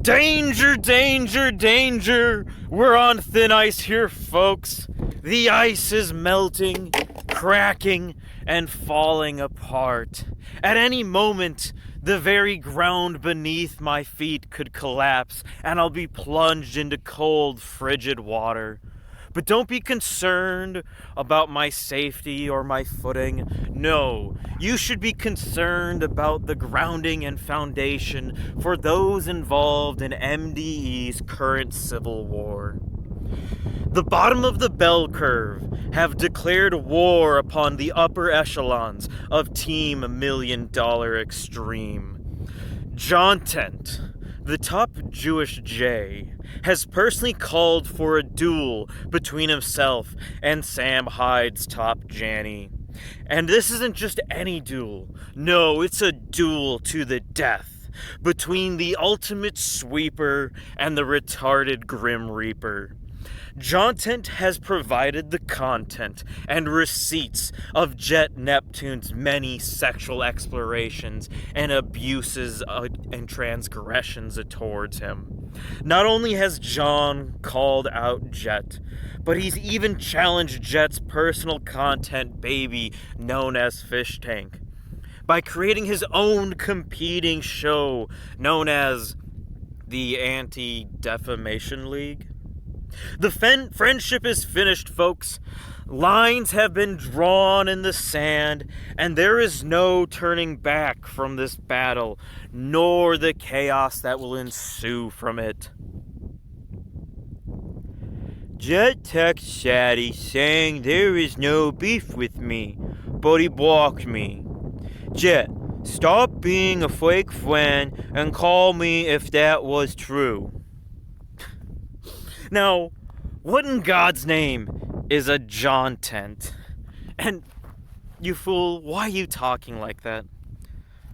Danger, danger, danger! We're on thin ice here, folks. The ice is melting, cracking, and falling apart. At any moment, the very ground beneath my feet could collapse, and I'll be plunged into cold, frigid water. But don't be concerned about my safety or my footing. No, you should be concerned about the grounding and foundation for those involved in MDE's current civil war. The bottom of the bell curve have declared war upon the upper echelons of Team $1 Million Extreme. Jontent, the top Jewish J, has personally called for a duel between himself and Sam Hyde's top Janny. And this isn't just any duel. No, it's a duel to the death between the ultimate sweeper and the retarded Grim Reaper. Jontent has provided the content and receipts of Jet Neptune's many sexual explorations and abuses and transgressions towards him. Not only has John called out Jet, but he's even challenged Jet's personal content baby known as FishTank by creating his own competing show known as the Anti-Defamation League. The friendship is finished, folks. Lines have been drawn in the sand, and there is no turning back from this battle, nor the chaos that will ensue from it. Jet texts Shaddy saying there is no beef with me, but he blocked me. Jet, stop being a fake friend and call me if that was true. Now, what in God's name is a Jontent? And, you fool, why are you talking like that?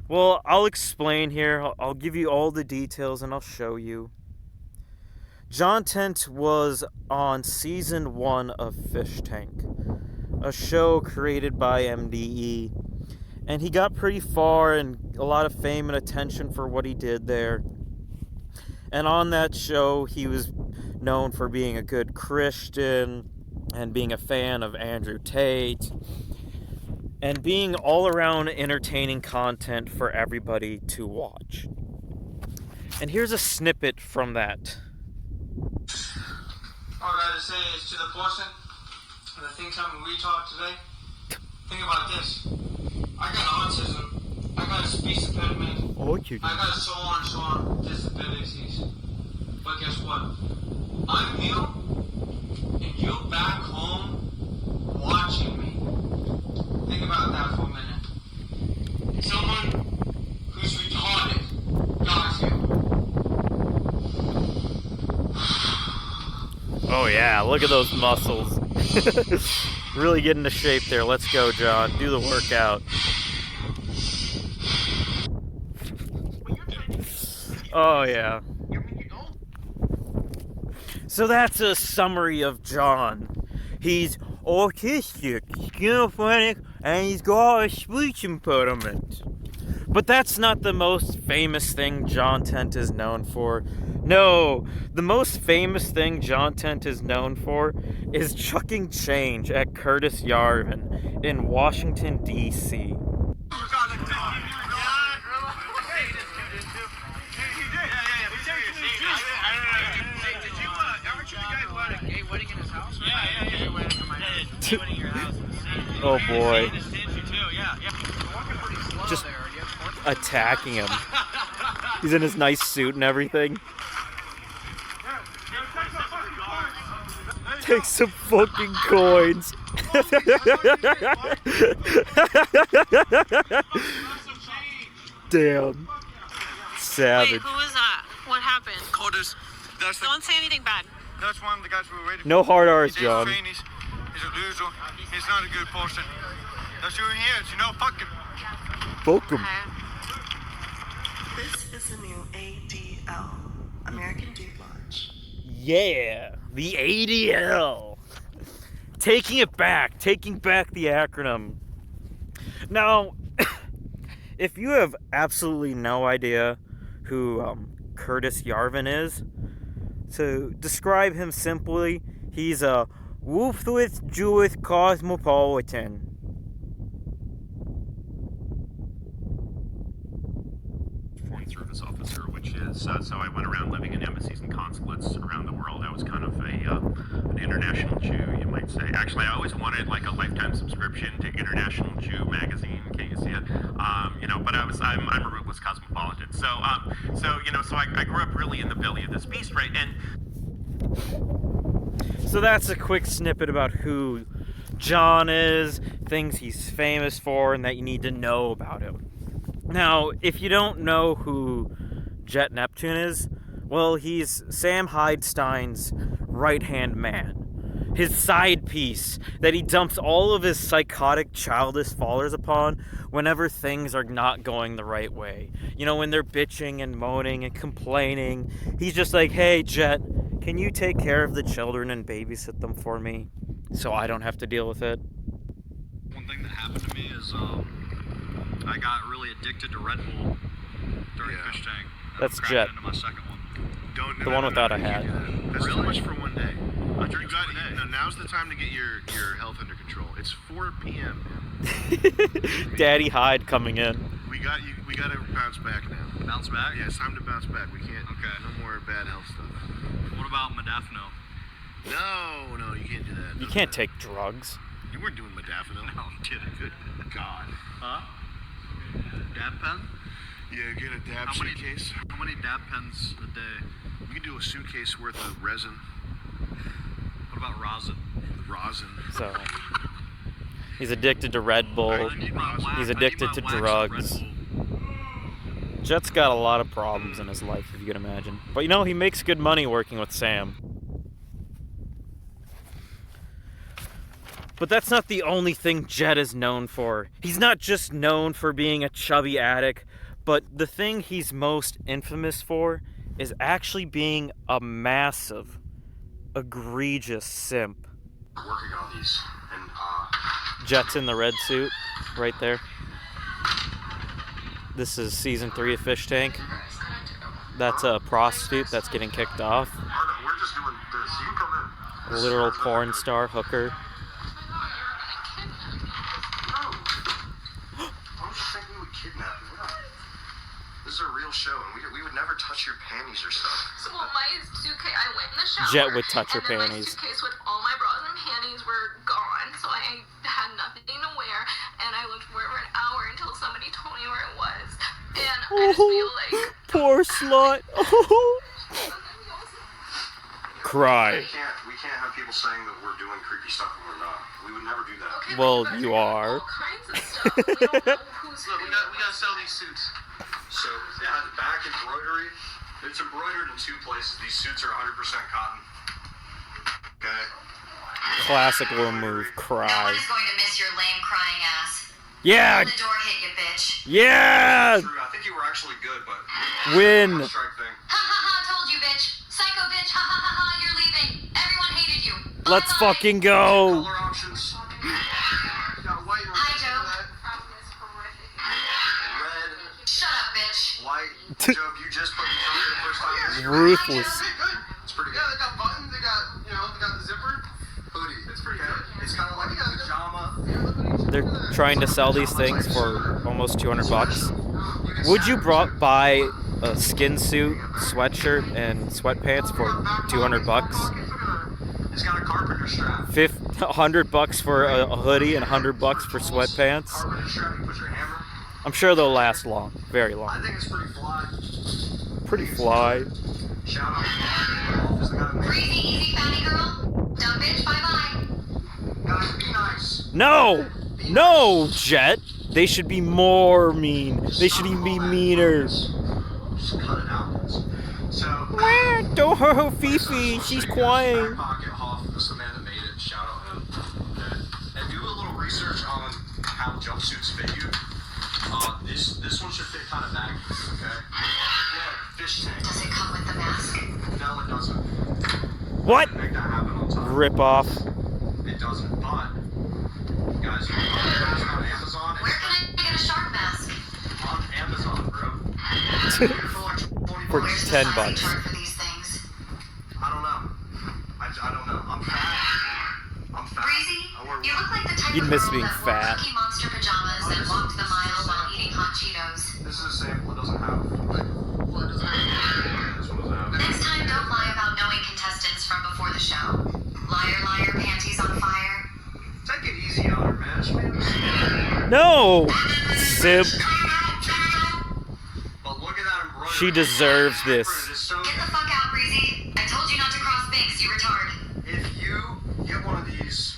Well, I'll explain here. I'll give you all the details and I'll show you. Jontent was on Season 1 of FishTank, a show created by MDE. And he got pretty far and a lot of fame and attention for what he did there. And on that show, he was known for being a good Christian and being a fan of Andrew Tate and being all around entertaining content for everybody to watch. And here's a snippet from that. All I gotta say is to the person that thinks I'm a retard today, think about this. I got autism, I got a speech impediment, I got so on disabilities. But guess what? I'm you, and you're back home watching me. Think about that for a minute. Someone who's retarded got you. Oh yeah, look at those muscles. Really get into shape there. Let's go, John. Do the workout. Oh yeah. So that's a summary of John. He's autistic, schizophrenic, and he's got a speech impediment. But that's not the most famous thing Jontent is known for. No, the most famous thing Jontent is known for is chucking change at Curtis Yarvin in Washington, D.C. Oh boy. Just attacking him. He's in his nice suit and everything. Take some fucking coins. Damn. Savage. Wait, who was that? What happened? Curtis, Don't say anything bad. that's one of the guys we were waiting for. No hard R's, John. He's a loser. He's not a good person. That's who he is, you know? Fuck him. Fuck him. This is the new ADL, American Dude Launch. Yeah, the ADL. Taking back the acronym. Now, if you have absolutely no idea who Curtis Yarvin is. To describe him simply, he's a ruthless Jewish cosmopolitan. Foreign service officer, which is so I went around living in embassies and consulates around the world. I was kind of an international Jew, you might say. Actually, I always wanted like a lifetime subscription to International Jew magazine. Can't you see it? But I'm a ruthless cosmopolitan. So I grew up really in the belly of this beast, right? And so that's a quick snippet about who John is, things he's famous for, and that you need to know about him. Now, if you don't know who Jet Neptune is, well, he's Sam Hydestein's right-hand man. His side piece that he dumps all of his psychotic, childish followers upon whenever things are not going the right way. You know, when they're bitching and moaning and complaining, he's just like, hey, Jet, can you take care of the children and babysit them for me so I don't have to deal with it? One thing that happened to me is I got really addicted to Red Bull during FishTank. That's Jet. Into my second one. The one without a hat. That's Really? too much for one day. You got it. Now's the time to get your health under control. It's 4 p.m. Daddy Hyde coming in. We got to bounce back now. Bounce back? Yeah, it's time to bounce back. We can't. Okay. No more bad health stuff. What about modafinil? No, you can't do that. You can't take drugs. You weren't doing modafinil. No, I'm kidding. Good God. Huh? Dab pen? Yeah, get a dab suitcase. How many dab pens a day? You can do a suitcase worth of resin. What about rosin? Rosin. So he's addicted to Red Bull. I need my wax- He's I need addicted my to wax of drugs. Red Bull. Jet's got a lot of problems in his life, if you can imagine. But you know, he makes good money working with Sam. But that's not the only thing Jet is known for. He's not just known for being a chubby addict, but the thing he's most infamous for is actually being a massive, egregious simp. Working on these, and Jet's in the red suit, right there. This is season 3 of FishTank. That's a prostitute that's getting kicked off. we're just doing this. You can come in. A literal porn star hooker. I was just thinking we would kidnap you. This is a real show, and we would never touch your panties or stuff. Well, my suitcase, I went in the shower. Jet would touch her and then panties. My suitcase with all my bras and panties were gone, so I had nothing to wear, and I looked for it for an hour until somebody told me where it was. And I just feel like... Poor slut. Cry. We can't have people saying that we're doing creepy stuff when we're not. We would never do that. Okay, Well, but you guys are. all kinds of stuff. We don't know who's Look, we gotta sell these suits. So it has back embroidery. It's embroidered in 2 places. These suits are 100% cotton. Okay. Classic little move. No Cry. one is going to miss your lame crying ass. Yeah! The door hit you, bitch. Yeah! True. I think you were actually good, but Win! one strike thing. Ha ha ha, told you, bitch. Psycho bitch, ha ha ha ha, you're leaving. Everyone hated you. Let's Bye-bye. fucking go! Color options. You got white and Hi, red. Joe. Red, Shut up, bitch. white. Joe, you just put these on for the first time. Ruthless. It's pretty good. Yeah, they got buttons. They got the zipper. Hoodie. It's pretty good. It's kind of like a pajama. They're trying to sell these things for almost 200 bucks. Would you buy a skin suit, sweatshirt, and sweatpants for 200 bucks? It's got a carpenter strap. 100 bucks for a hoodie and 100 bucks for sweatpants? Carpenter strap. You put your hammer. I'm sure they'll last long. Very I long. think it's pretty fly. Pretty fly. Shout out. Just got a Breezy, easy, fatty girl. Dumb bitch, bye-bye. Guys, be nice. No! No, Jet! They should be more mean. They should even be meaner. Just cut it out. So. Wah, don't hurt her Fifi. She's crying. Back pocket Hoff was the man that made it. Shout out him. Okay. And do a little research on how jumpsuits fit you. This one should fit kind of baggy. Okay. Yeah, FishTank. Does it come with the mask? No, it doesn't. What? Make that happen on time. Rip off. It doesn't. But guys, you can buy a mask on Amazon. Where can I get a shark mask? On Amazon, bro. For like For Where's the 10 sizing bucks. chart for these things? I don't know. I don't know. I'm fat. I'm fat. Breezy, you look like the type You'd of miss girl being that fat. wore Cookie Monster pajamas and walked the mile while eating hot Cheetos. This is a sample. It doesn't have. Well, it doesn't have. This one doesn't have. Next time, don't lie about knowing contestants from before the show. Liar, liar, panties on fire. Take it easy on her, man. She made a mistake. No! Sib. But look at that embroidery. She deserves this. It is so Get the fuck out, Breezy. I told you not to cross Binks, you retard. If you get one of these,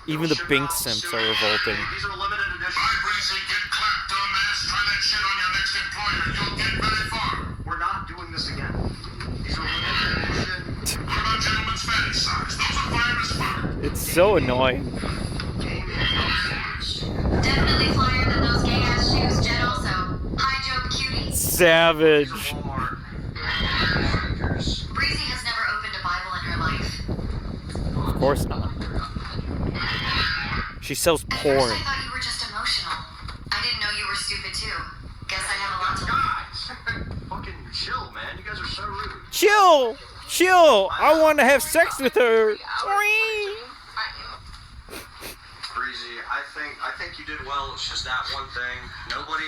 Even the Bink simps are revolting. these are limited edition. Bye, Breezy. Get clapped, dumbass. Try that shit on your next employer. You'll get very far. We're not doing this again. These are limited edition. What about gentlemen's fanny socks? Those are fire as fuck. It's so annoying. Gaming outfits. Definitely flyer than those gay ass shoes, Jet also. Hi, Joe Cutie. Savage. These are Walmart sneakers. Breezy has never opened a Bible in her life. Of course not. She sells At porn. first I thought you were just emotional. I didn't know you were stupid too. Guess I have a lot to learn. Guys, fucking chill, man. You guys are so rude. Chill! Chill! I want to have sex with her. Breezy, I think you did well. It's just that one thing. Nobody.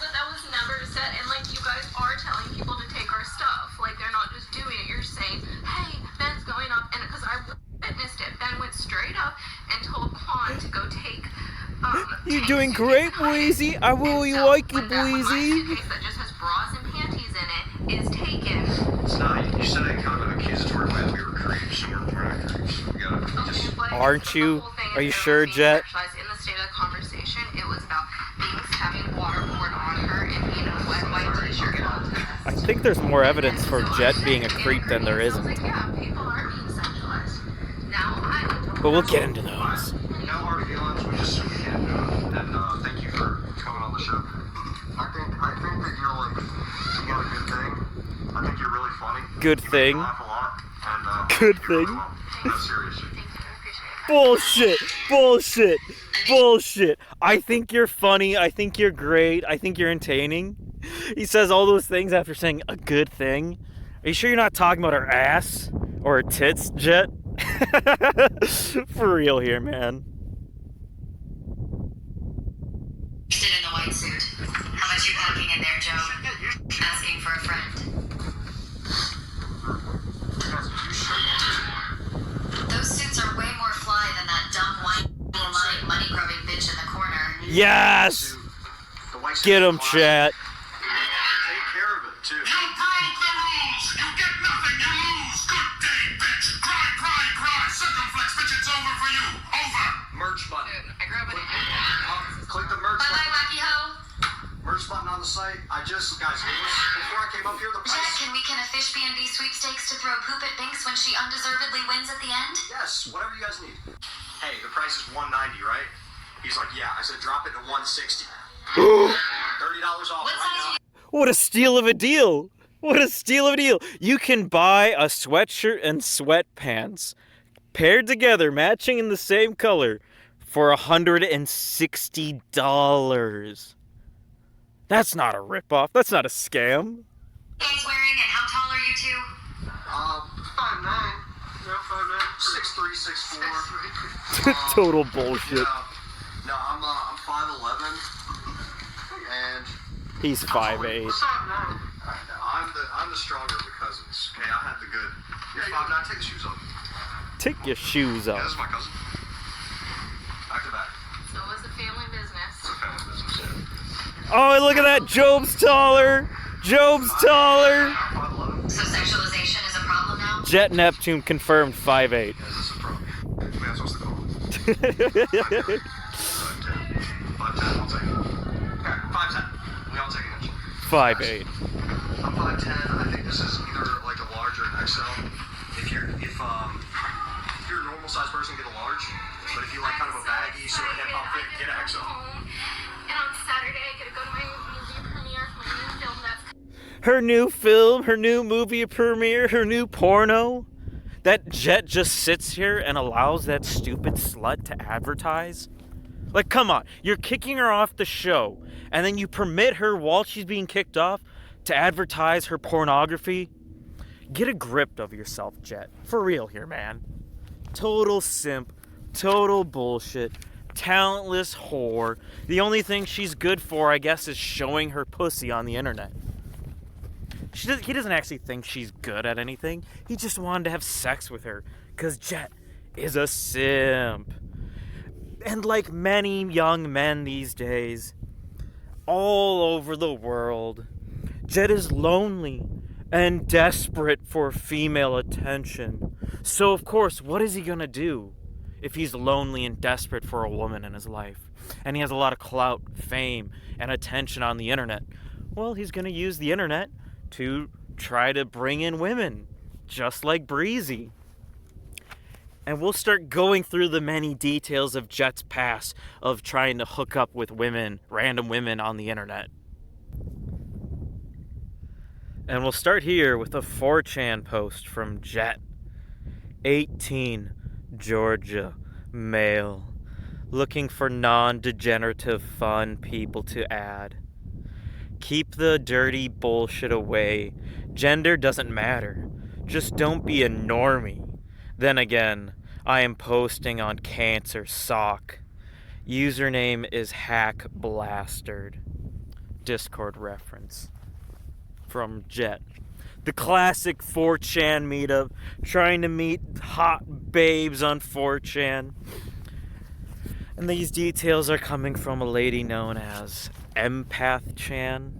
But that was never said, and like you guys are telling people to take our stuff. Like they're not just doing it. You're saying, "Hey, Ben's going up," and because I witnessed it, Ben went straight up and told Quan to go take. You're take doing his great, suitcase. Breezy. I really And so, like you, when that one, my Breezy. suitcase that just has bras and panties in it is taken. It's not. You said it in kind of an accusatory way that we were creeps, and we're not creeps. We gotta just. Okay, but Aren't the you? whole thing Are is you there sure, was being Jet? sexualized. In the state of the conversation, it was about Binks having water poured on her and being a wet white t-shirt and all that. I think there's more evidence for Jet being a creep than there I was isn't. like, yeah, people are being sexualized. Now I don't But we'll know. get into those. No hard feelings. We just can't do it. And thank you for coming on the show. I think that you're like you got a good thing. I think you're really funny. Good You thing. laugh a lot. And Good you're really thing. well. No, seriously. Thank you, I appreciate that. Bullshit! Bullshit! Bullshit! I think you're funny. I think you're great. I think you're entertaining. He says all those things after saying a good thing. Are you sure you're not talking about her ass or her tits, Jet? For real here, man. Sit in the white suit. How much you packing in there, Joe? Asking for a friend. Those suits are way more fly than that dumb whiny money grubbing bitch in the corner. Yes! The white suit Get is him, fine. chat. Take care of it too. You broke the rules. You get nothing. You lose. Good day, bitch. Cry, cry, cry. Circumflex, bitch. It's over for you. Over. Merch button. I grew up in Click the merch Bye bye, button. wacky ho. Merch button on the site. Guys, before I came up here, the Jet, price. can we can a fish B&B sweepstakes to throw poop at Binks when she undeservedly wins at the end? Yes, whatever you guys need. Hey, the price is $190, right? He's like, yeah. I said, drop it to $160. $30 off What right size now. What a steal of a deal! What a steal of a deal! You can buy a sweatshirt and sweatpants paired together, matching in the same color, for $160. That's not a ripoff. That's not a scam. guys wearing and how tall are you two? 5'9". No, 5'9". 6'3", 6'4". Total bullshit. No, I'm 5'11", and He's 5'8". I'm the stronger of the cousins. Okay, I had the good. You're 5'9". Take the shoes off. Take your shoes Yeah, this off. is my cousin. Back to back. So it was a family business. It's a family business. Oh, look at that! Job's taller! Job's taller! I'm 5'11". So sexualization is a problem now? Jet Neptune confirmed 5'8". Yeah, is this a problem? Man, that's what's the call. 5'10". 5'10", I'll take it. Okay, 5'10". We all take an inch. 5'8". I'm 5'10". I think this is either like a large or an XL. If you're a normal sized person, get a large. But if you like kind of a baggy sort of hip hop fit, get an XL. And on Saturday, I get to go to my movie premiere for my new film that's Her new film, her new movie premiere, her new porno. That Jet just sits here and allows that stupid slut to advertise. Like, come on. You're kicking her off the show, and then you permit her, while she's being kicked off, to advertise her pornography? Get a grip of yourself, Jet. For real here, man. Total simp, total bullshit, talentless whore. The only thing she's good for, I guess, is showing her pussy on the internet. He doesn't actually think she's good at anything. He just wanted to have sex with her, because Jet is a simp. And like many young men these days, all over the world, Jet is lonely and desperate for female attention. So of course, what is he gonna do if he's lonely and desperate for a woman in his life? And he has a lot of clout, fame, and attention on the internet. Well, he's gonna use the internet to try to bring in women, just like Breezy. And we'll start going through the many details of Jet's past of trying to hook up with women, random women on the internet. And we'll start here with a 4chan post from Jet. 18, Georgia, male. Looking for non-degenerative fun people to add. Keep the dirty bullshit away. Gender doesn't matter. Just don't be a normie. Then again, I am posting on Cancer Sock. Username is Hack Blastard. Discord reference from Jet. The classic 4chan meetup, trying to meet hot babes on 4chan. And these details are coming from a lady known as Empath Chan.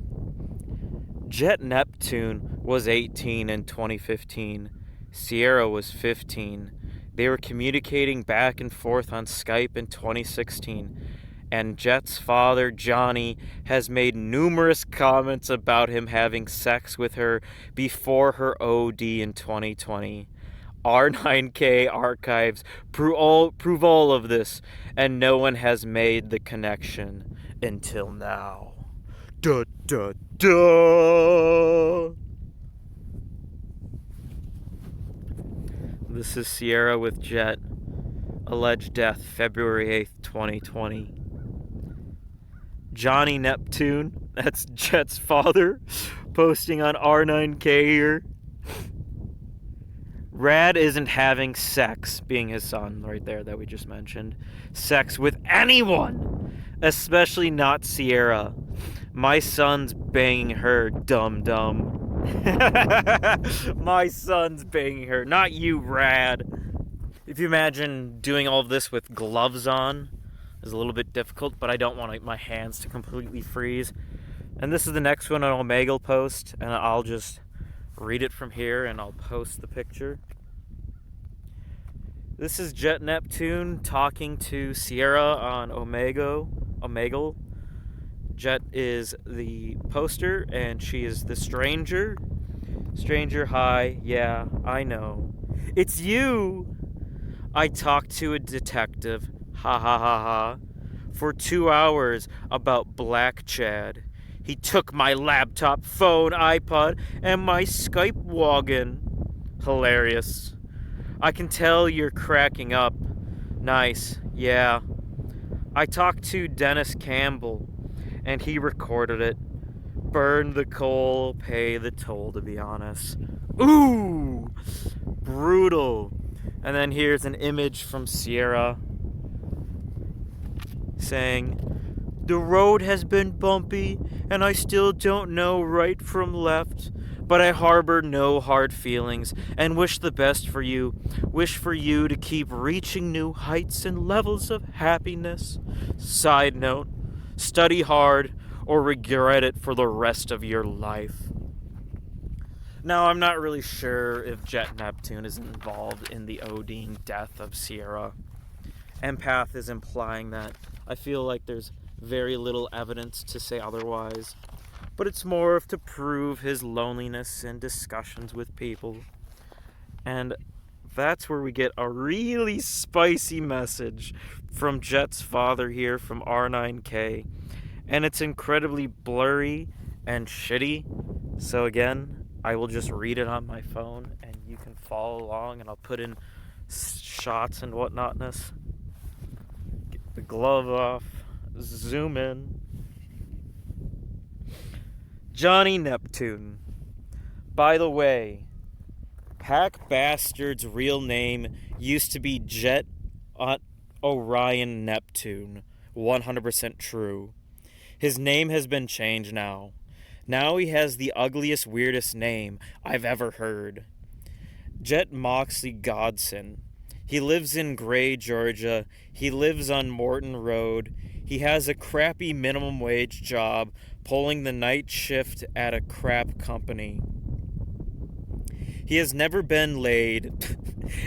Jet Neptune was 18 in 2015. Sierra was 15. They were communicating back and forth on Skype in 2016. And Jet's father, Johnny, has made numerous comments about him having sex with her before her OD in 2020. R9K archives prove all of this, and no one has made the connection until now. Da da da! This is Sierra with Jet. Alleged death, February 8th, 2020. Johnny Neptune, that's Jet's father, posting on R9K here. Rad isn't having sex, being his son right there that we just mentioned, sex with anyone, especially not Sierra. My son's banging her, dum-dum. My son's banging her, not you, Rad. If you imagine doing all of this with gloves on, is a little bit difficult, but I don't want my hands to completely freeze. And this is the next one on Omegle post, and I'll just read it from here and I'll post the picture. This is Jet Neptune talking to Sierra on Omegle. Jet is the poster and she is the stranger. Stranger, hi. Yeah, I know. It's you! I talked to a detective, ha ha ha ha, for 2 hours about Black Chad. He took my laptop, phone, iPod, and my Skype wagon. Hilarious. I can tell you're cracking up. Nice, yeah. I talked to Dennis Campbell, and he recorded it. Burn the coal, pay the toll, to be honest. Ooh! Brutal. And then here's an image from Sierra saying, the road has been bumpy, and I still don't know right from left, but I harbor no hard feelings, and wish the best for you. Wish for you to keep reaching new heights and levels of happiness. Side note, study hard, or regret it for the rest of your life. Now, I'm not really sure if Jet Neptune is involved in the ODing death of Sierra. Empath is implying that. I feel like there's very little evidence to say otherwise, but it's more of to prove his loneliness in discussions with people. And that's where we get a really spicy message from Jet's father here from R9K. And it's incredibly blurry and shitty. So again, I will just read it on my phone and you can follow along, and I'll put in shots and whatnotness. Get the glove off. Zoom in. Johnny Neptune. By the way, Hack Bastard's real name used to be Jet Orion Neptune. 100% true. His name has been changed now. Now he has the ugliest, weirdest name I've ever heard. Jet Moxley Godson. He lives in Gray, Georgia. He lives on Morton Road. He has a crappy minimum wage job pulling the night shift at a crap company. He has never been laid,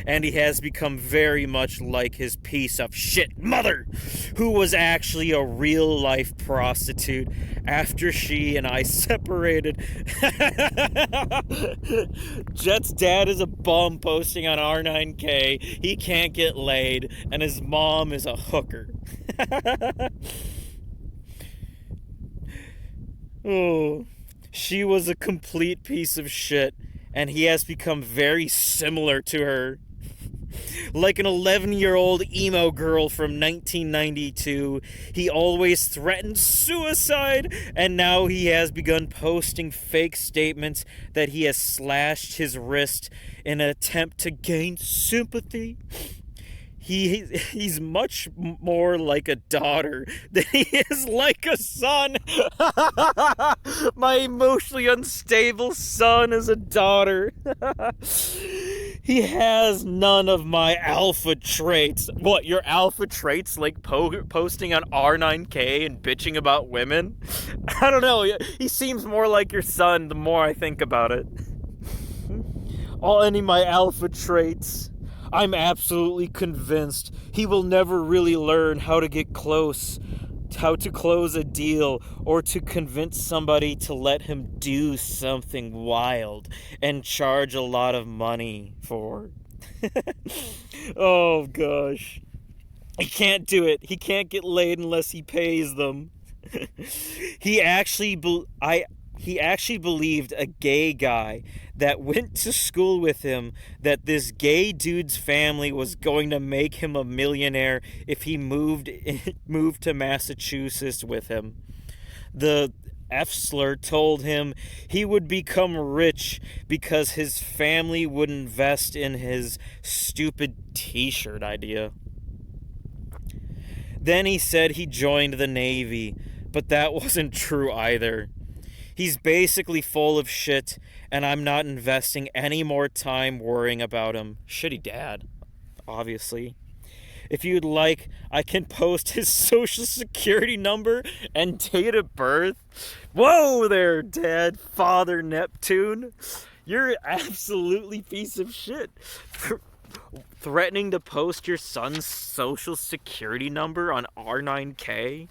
and he has become very much like his piece of shit mother, who was actually a real-life prostitute after she and I separated. Jet's dad is a bum posting on R9K, he can't get laid, and his mom is a hooker. Oh, she was a complete piece of shit, and he has become very similar to her. Like an 11-year-old emo girl from 1992, he always threatened suicide, and now he has begun posting fake statements that he has slashed his wrist in an attempt to gain sympathy. He's much more like a daughter than he is like a son. My emotionally unstable son is a daughter. He has none of my alpha traits. What, your alpha traits, like posting on R9K and bitching about women? I don't know, he seems more like your son the more I think about it. Any of my alpha traits. I'm absolutely convinced he will never really learn how to get close, how to close a deal, or to convince somebody to let him do something wild and charge a lot of money for. Oh gosh. He can't do it. He can't get laid unless he pays them. He actually believed a gay guy that went to school with him that this gay dude's family was going to make him a millionaire if he moved to Massachusetts with him. The F-slur told him he would become rich because his family would invest in his stupid t-shirt idea. Then he said he joined the Navy, but that wasn't true either. He's basically full of shit, and I'm not investing any more time worrying about him. Shitty dad, obviously. If you'd like, I can post his social security number and date of birth. Whoa there, Dad, Father Neptune. You're absolutely piece of shit. Threatening to post your son's social security number on R9K?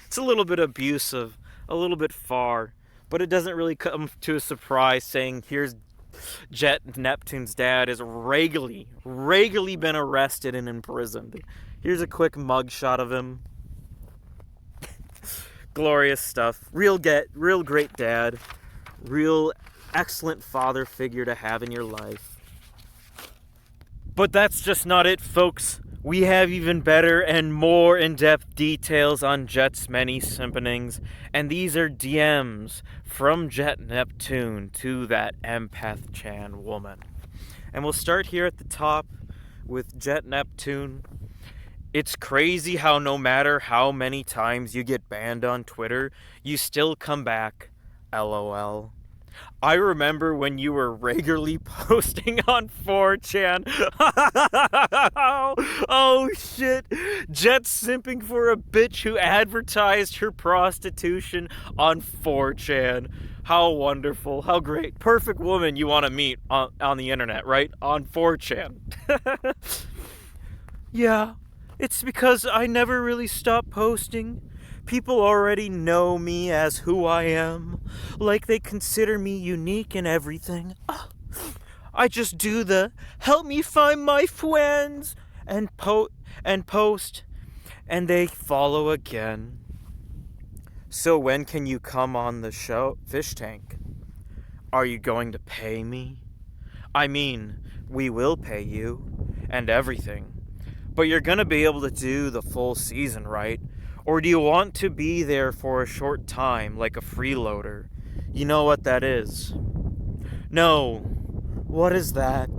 It's a little bit abusive. A little bit far, but it doesn't really come to a surprise saying here's Jet Neptune's dad is regularly been arrested and imprisoned. Here's a quick mugshot of him. Glorious stuff. Real great dad. Real excellent father figure to have in your life. But that's just not it, folks. We have even better and more in-depth details on Jet's many simpenings, and these are DMs from Jet Neptune to that Empath Chan woman. And we'll start here at the top with Jet Neptune. It's crazy how no matter how many times you get banned on Twitter, you still come back. LOL. I remember when you were regularly posting on 4chan. Oh shit. Jet simping for a bitch who advertised her prostitution on 4chan. How wonderful. How great. Perfect woman you want to meet on the internet, right? On 4chan. Yeah, it's because I never really stopped posting. People already know me as who I am, like they consider me unique and everything. I just do the help me find my friends and post, and they follow again. So when can you come on the show, FishTank? Are you going to pay me? I mean, we will pay you and everything, but you're gonna be able to do the full season, right? Or do you want to be there for a short time, like a freeloader? You know what that is? No. What is that?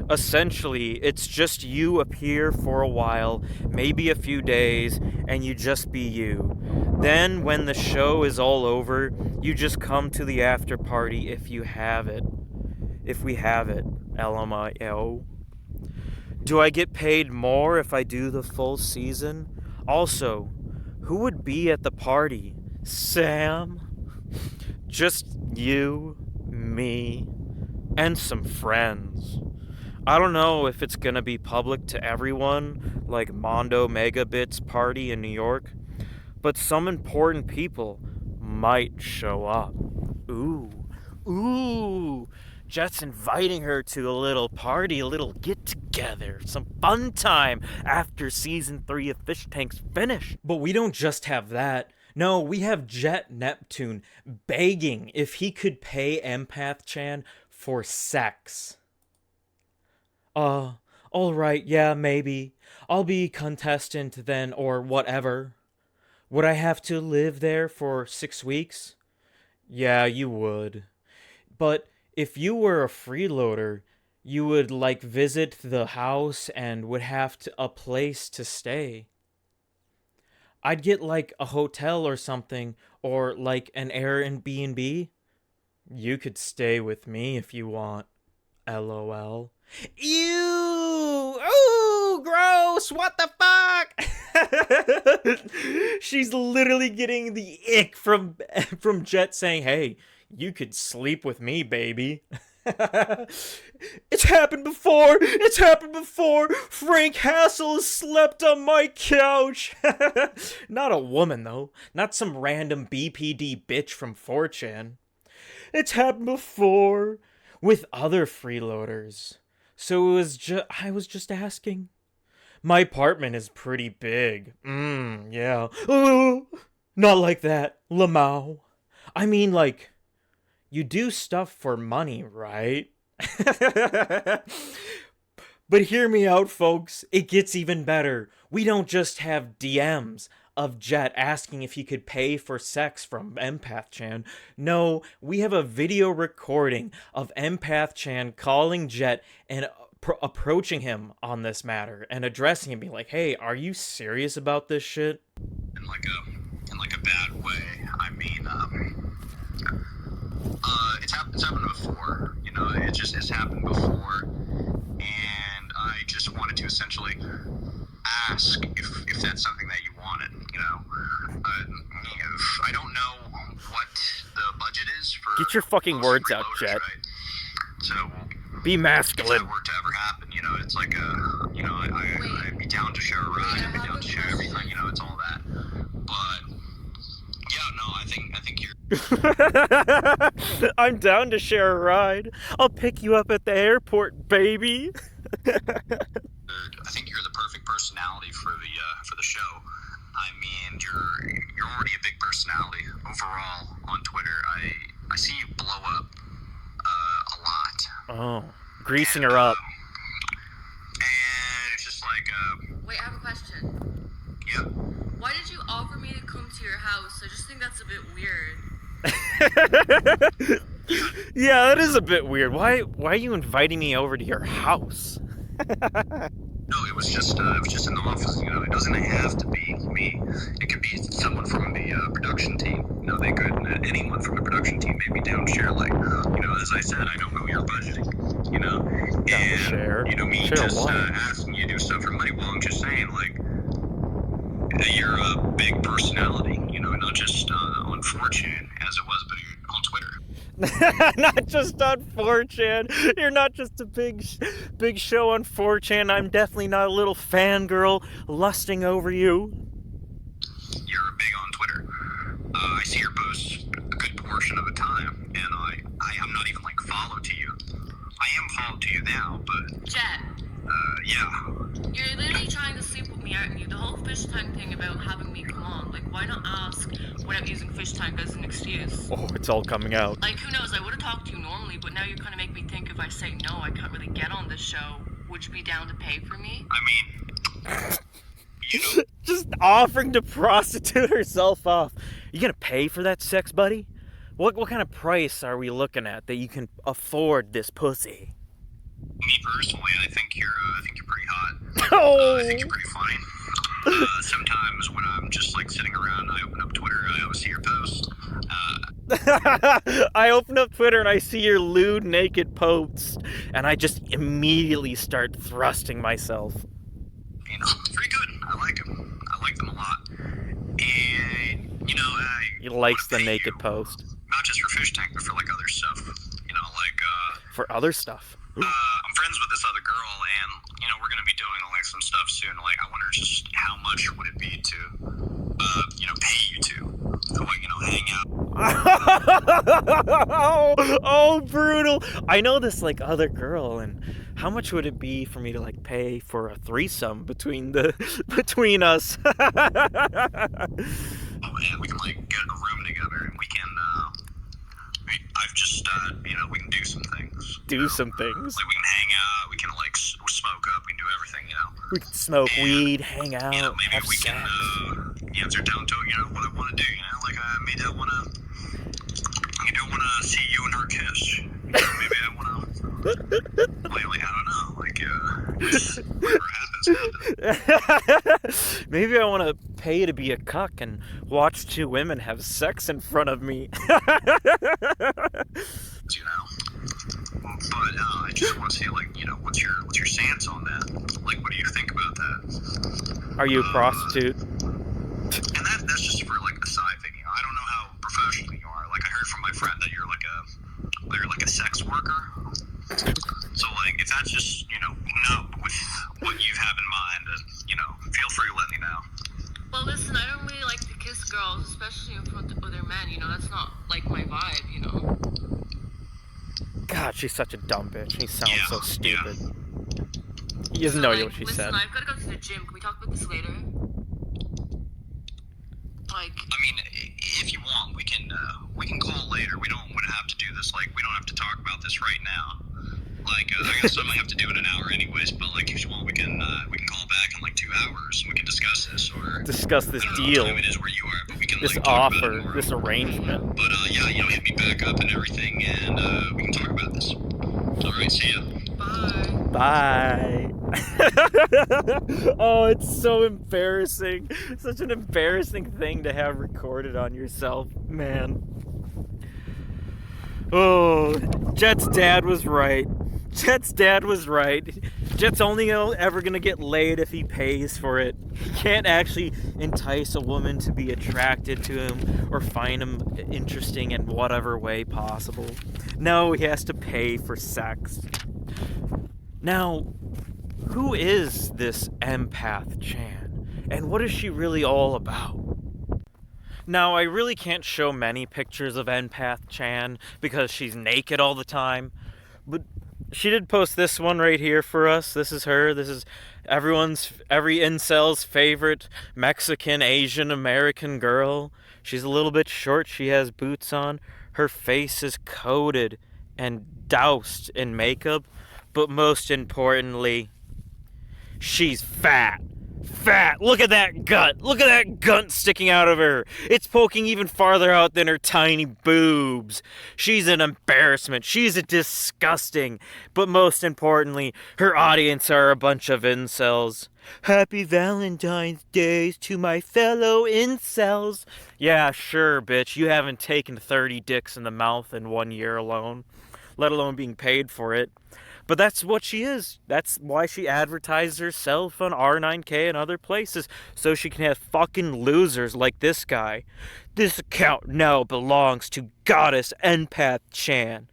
Essentially, it's just you appear for a while, maybe a few days, and you just be you. Then, when the show is all over, you just come to the after party if you have it. If we have it. LMAO. Do I get paid more if I do the full season? Also, who would be at the party? Sam? Just you, me, and some friends. I don't know if it's gonna be public to everyone, like Mondo Megabit's party in New York, but some important people might show up. Ooh, Jet's inviting her to a little party, a little get-together, some fun time after season 3 of FishTank's finished. But we don't just have that. No, we have Jet Neptune begging if he could pay Empath Chan for sex. Alright, yeah, maybe. I'll be contestant then, or whatever. Would I have to live there for 6 weeks? Yeah, you would. But if you were a freeloader, you would, like, visit the house and would have a place to stay. I'd get, like, a hotel or something, or, like, an Airbnb. You could stay with me if you want. LOL. Ew! Ooh, gross! What the fuck? She's literally getting the ick from Jet saying, "Hey, you could sleep with me, baby." It's happened before! It's happened before! Frank Hassel has slept on my couch! Not a woman, though. Not some random BPD bitch from 4chan. It's happened before with other freeloaders. So I was just asking. My apartment is pretty big. Yeah. Not like that, Lamau. I mean, like, you do stuff for money, right? But hear me out, folks. It gets even better. We don't just have DMs of Jet asking if he could pay for sex from Empath Chan. No, we have a video recording of Empath Chan calling Jet and approaching him on this matter and addressing him, being like, "Hey, are you serious about this shit?" In like a bad way. I mean, it's happened before. You know, it's happened before, and I just wanted to essentially ask if that's something that you wanted. You know, I don't know what the budget is for. Get your fucking words out, Jet. Right? So be masculine. If that were to ever happen, you know, it's like I'd be down to share a ride. I'd be down to share everything. You know, it's all that. But yeah, no, I think you're. I'm down to share a ride. I'll pick you up at the airport, baby. I think you're the perfect personality for the show. I mean, you're already a big personality overall on Twitter. I see you blow up a lot. Oh, greasing her up. And it's just like Wait, I have a question. Yep. Why did you offer me to come to your house? I just think that's a bit weird. Yeah, that is a bit weird. Why are you inviting me over to your house? No, it was just in the office. You know, it doesn't have to be me. It could be someone from the production team. You know, they could. Anyone from the production team may be down to share. Like, you know, as I said, I don't know your budgeting. You know, and share. You know, me share just what? Asking you to do stuff for money. Well, I'm just saying, like, you're a big personality. You know, not just on 4chan as it was, but on Twitter. Not just on 4chan. You're not just a big show on 4chan. I'm definitely not a little fangirl lusting over you. You're big on Twitter. I see your posts a good portion of the time, and I'm not even like followed to you. I am followed to you now, but Jet. Yeah. You're literally trying to sleep with me, aren't you? The whole FishTank thing about having me come on. Like, why not ask without using FishTank as an excuse? Oh, it's all coming out. Like, who knows? I would have talked to you normally, but now you're kind of make me think if I say no, I can't really get on this show. Would you be down to pay for me? I mean, you know, Just offering to prostitute herself off. You gonna pay for that sex, buddy? What kind of price are we looking at that you can afford this pussy? Me personally, I think you're pretty hot. Oh! I think you're pretty funny. Sometimes when I'm just like sitting around, I open up Twitter, I always see your posts. I open up Twitter and I see your lewd naked posts, and I just immediately start thrusting myself. You know, pretty good. I like them. I like them a lot. And you know, He likes the naked post. Not just for FishTank, but for like other stuff. You know, like For other stuff. I'm friends with this other girl, and you know, we're gonna be doing like some stuff soon. Like, I wonder just how much would it be to, you know, pay you to like, you know, hang out. Oh, brutal! I know this like other girl, and how much would it be for me to like pay for a threesome between us? Oh man, we can like get a room together, and we can. I've just, you know, we can do some things. Some things. Like, we can hang out, we can, like, smoke up, we can do everything, you know. We can smoke weed, hang out, you know, maybe have we sex. can, you know, if they're down to, you know, what I want to do, you know, like, maybe I want to, you don't want to see you and her kiss. You know, maybe I want to, like, I don't know, like, whatever happens. Maybe I want to pay to be a cuck and watch two women have sex in front of me. You know, but I just want to see, like, you know, what's your stance on that? Like, what do you think about that? Are you a prostitute? And that's just for like a side thing. You know, I don't know how professional you are. Like, I heard from my friend that you're like a sex worker. So like, if that's just, you know, not with what you have in mind, then, you know, feel free to let me know. Well, listen, I don't really like to kiss girls, especially in front of other men. You know, that's not like my vibe. You know. God, she's such a dumb bitch. He sounds so stupid. Yeah. He doesn't know like, what she listen, said. I've got to go to the gym. Can we talk about this later? Like, I mean, if you want, we can call later. We don't have to do this. Like, we don't have to talk about this right now. Like, I guess I might have to do it in an hour anyways. But like, if you want, we can call back in like 2 hours and we can discuss this or discuss this I don't know deal. what time it is where you are, but we can This like talk about it offer, more. this arrangement. But yeah, you know, hit me back up and everything, and we can talk about this. All right, see ya. Bye. Oh, it's so embarrassing. Such an embarrassing thing to have recorded on yourself, man. Oh, Jet's dad was right. Jet's dad was right. Jet's only ever gonna get laid if he pays for it. He can't actually entice a woman to be attracted to him or find him interesting in whatever way possible. No, he has to pay for sex. Now, who is this empath Chan? And what is she really all about? Now, I really can't show many pictures of empath Chan because she's naked all the time. But she did post this one right here for us. This is her. This is every incel's favorite Mexican, Asian, American girl. She's a little bit short. She has boots on. Her face is coated and doused in makeup. But most importantly, she's fat. Fat! Look at that gut! Look at that gut sticking out of her! It's poking even farther out than her tiny boobs. She's an embarrassment. She's a disgusting. But most importantly, her audience are a bunch of incels. Happy Valentine's Day to my fellow incels. Yeah, sure, bitch. You haven't taken 30 dicks in the mouth in 1 year alone, let alone being paid for it. But that's what she is. That's why she advertises herself on R9K and other places, so she can have fucking losers like this guy. This account now belongs to Goddess Empath Chan.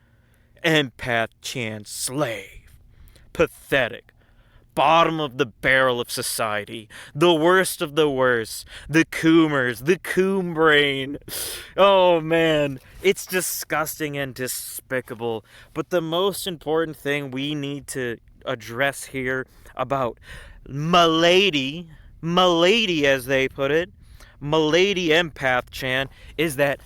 Empath Chan slave. Pathetic. Bottom of the barrel of society. The worst of the worst. The coomers. The coom brain. Oh man. It's disgusting and despicable. But the most important thing we need to address here about Milady as they put it, Milady Empath Chan, is that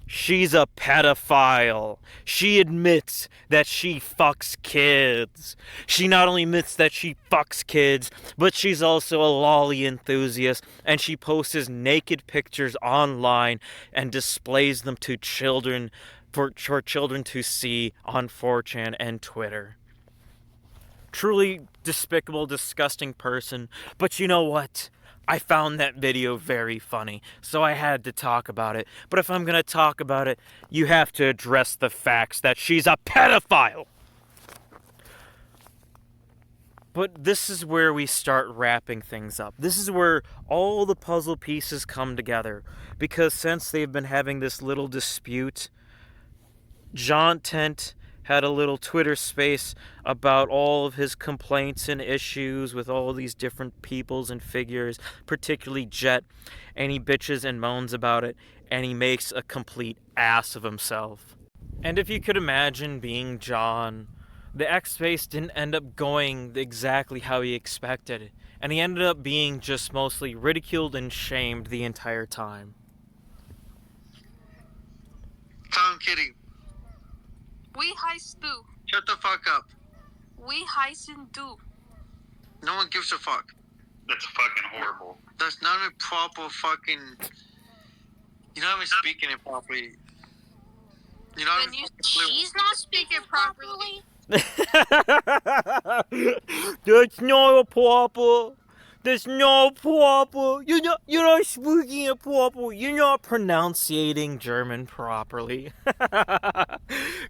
She's a pedophile. She admits that she fucks kids. She not only admits that she fucks kids, but she's also a lolly enthusiast, and she posts naked pictures online and displays them to children for children to see on 4chan and Twitter. Truly despicable, disgusting person. But you know what? I found that video very funny, so I had to talk about it. But if I'm going to talk about it, you have to address the facts that she's a pedophile. But this is where we start wrapping things up. This is where all the puzzle pieces come together. Because since they've been having this little dispute, Jontent had a little Twitter space about all of his complaints and issues with all these different peoples and figures, particularly Jet, and he bitches and moans about it, and he makes a complete ass of himself. And if you could imagine being John, the X space didn't end up going exactly how he expected, and he ended up being just mostly ridiculed and shamed the entire time. I'm kidding. We heist do. Shut the fuck up. We heist and do. No one gives a fuck. That's fucking horrible. That's not a proper fucking... You're not even speaking it properly. You're not even fucking fluent. She's not speaking properly. That's not a proper. That's not proper. You're not speaking it proper. You're not pronouncing German properly.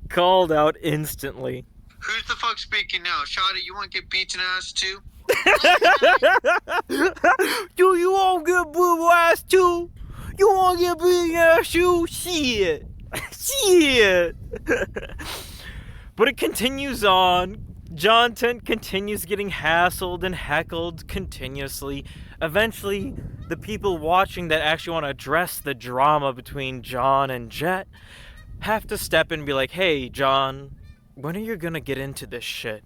Called out instantly. Who's the fuck speaking now? Shawty, you want to get beaten ass too? Do you want to get blue ass too? You want to get beaten ass too? Shit. Shit. But it continues on. Jontent continues getting hassled and heckled continuously. Eventually, the people watching that actually want to address the drama between John and Jet have to step in and be like, hey, John, when are you gonna get into this shit?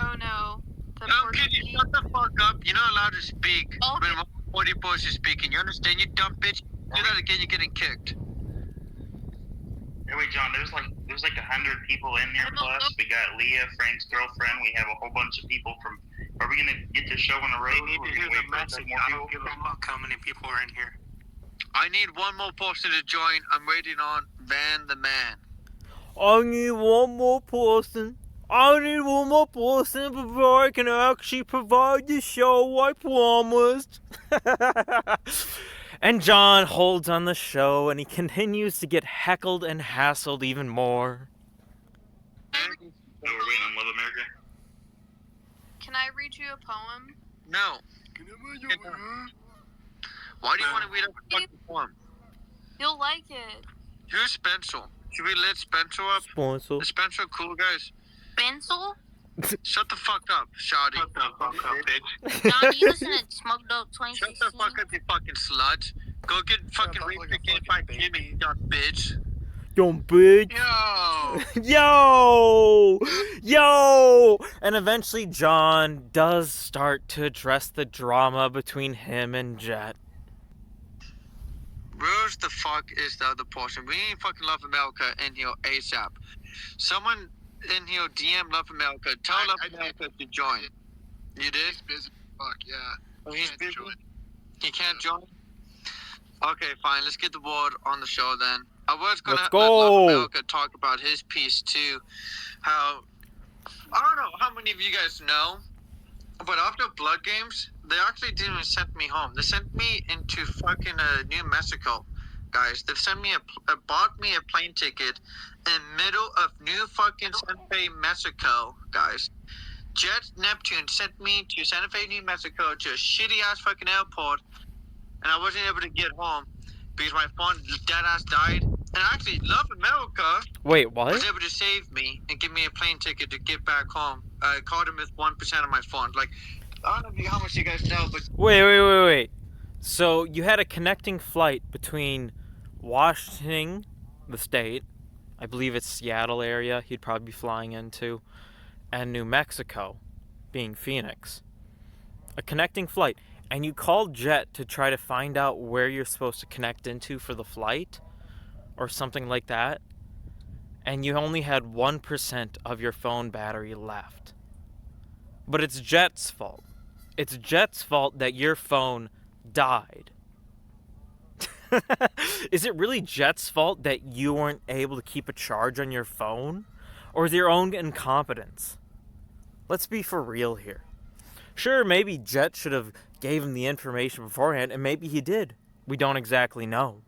Oh no. I'm kidding. Shut the fuck up. You're not allowed to speak Okay. when 40 boys is speaking. You understand, you dumb bitch? Do that again, you're getting kicked. Hey, wait, John, there's like 100 people in there plus. We got Leah, Frank's girlfriend. We have a whole bunch of people from. Are we gonna get the show on the road? They need to hear the message. I don't give a fuck how many people are in here. I need one more person to join. I'm waiting on Van the Man. I need one more person. I need one more person before I can actually provide the show I promised. And John holds on the show, and he continues to get heckled and hassled even more. So we're waiting on Love America. Can I read you a poem? No. Why do you want to read a fucking poem? You'll like it. Who's Spencer? Should we let Spencer up? Sponsor. Is Spencer cool, guys? Pencil? Shut the fuck up, Shawty. Shut the fuck up, bitch. John, you listen to Smoked Up Shut 2016? the fuck up, you fucking slut. Go get fucking up raped like a again fucking by baby. Jimmy, you dumb bitch. Don't bitch. Yo! Yo! And eventually John does start to address the drama between him and Jet. Where the fuck is the other portion? We need fucking Love America in here ASAP. Someone in here DM Love America. Tell Love America to join. You did? He's busy. Fuck, yeah. Oh, he's Can't busy? join. He can't join? Okay, fine. Let's get the word on the show then. I was gonna Let's let go. Love America talk about his piece too. How I don't know how many of you guys know, but after Blood Games, they actually didn't even send me home. They sent me into fucking New Mexico, guys. They sent me bought me a plane ticket in middle of New fucking Santa Fe, Mexico, guys. Jet Neptune sent me to Santa Fe, New Mexico, to a shitty ass fucking airport, and I wasn't able to get home because my phone dead ass died. And actually, Love America Wait, what? was able to save me and give me a plane ticket to get back home. I called him with 1% of my phone. Like, I don't know how much you guys know, but Wait. So you had a connecting flight between Washington, the state, I believe it's Seattle area he'd probably be flying into, and New Mexico, being Phoenix. A connecting flight. and you call Jet to try to find out where you're supposed to connect into for the flight or something like that, and you only had 1% of your phone battery left. But it's Jet's fault. It's Jet's fault that your phone died. Is it really Jet's fault that you weren't able to keep a charge on your phone? Or is it your own incompetence? Let's be for real here. Sure, maybe Jet should have gave him the information beforehand, and maybe he did. We don't exactly know.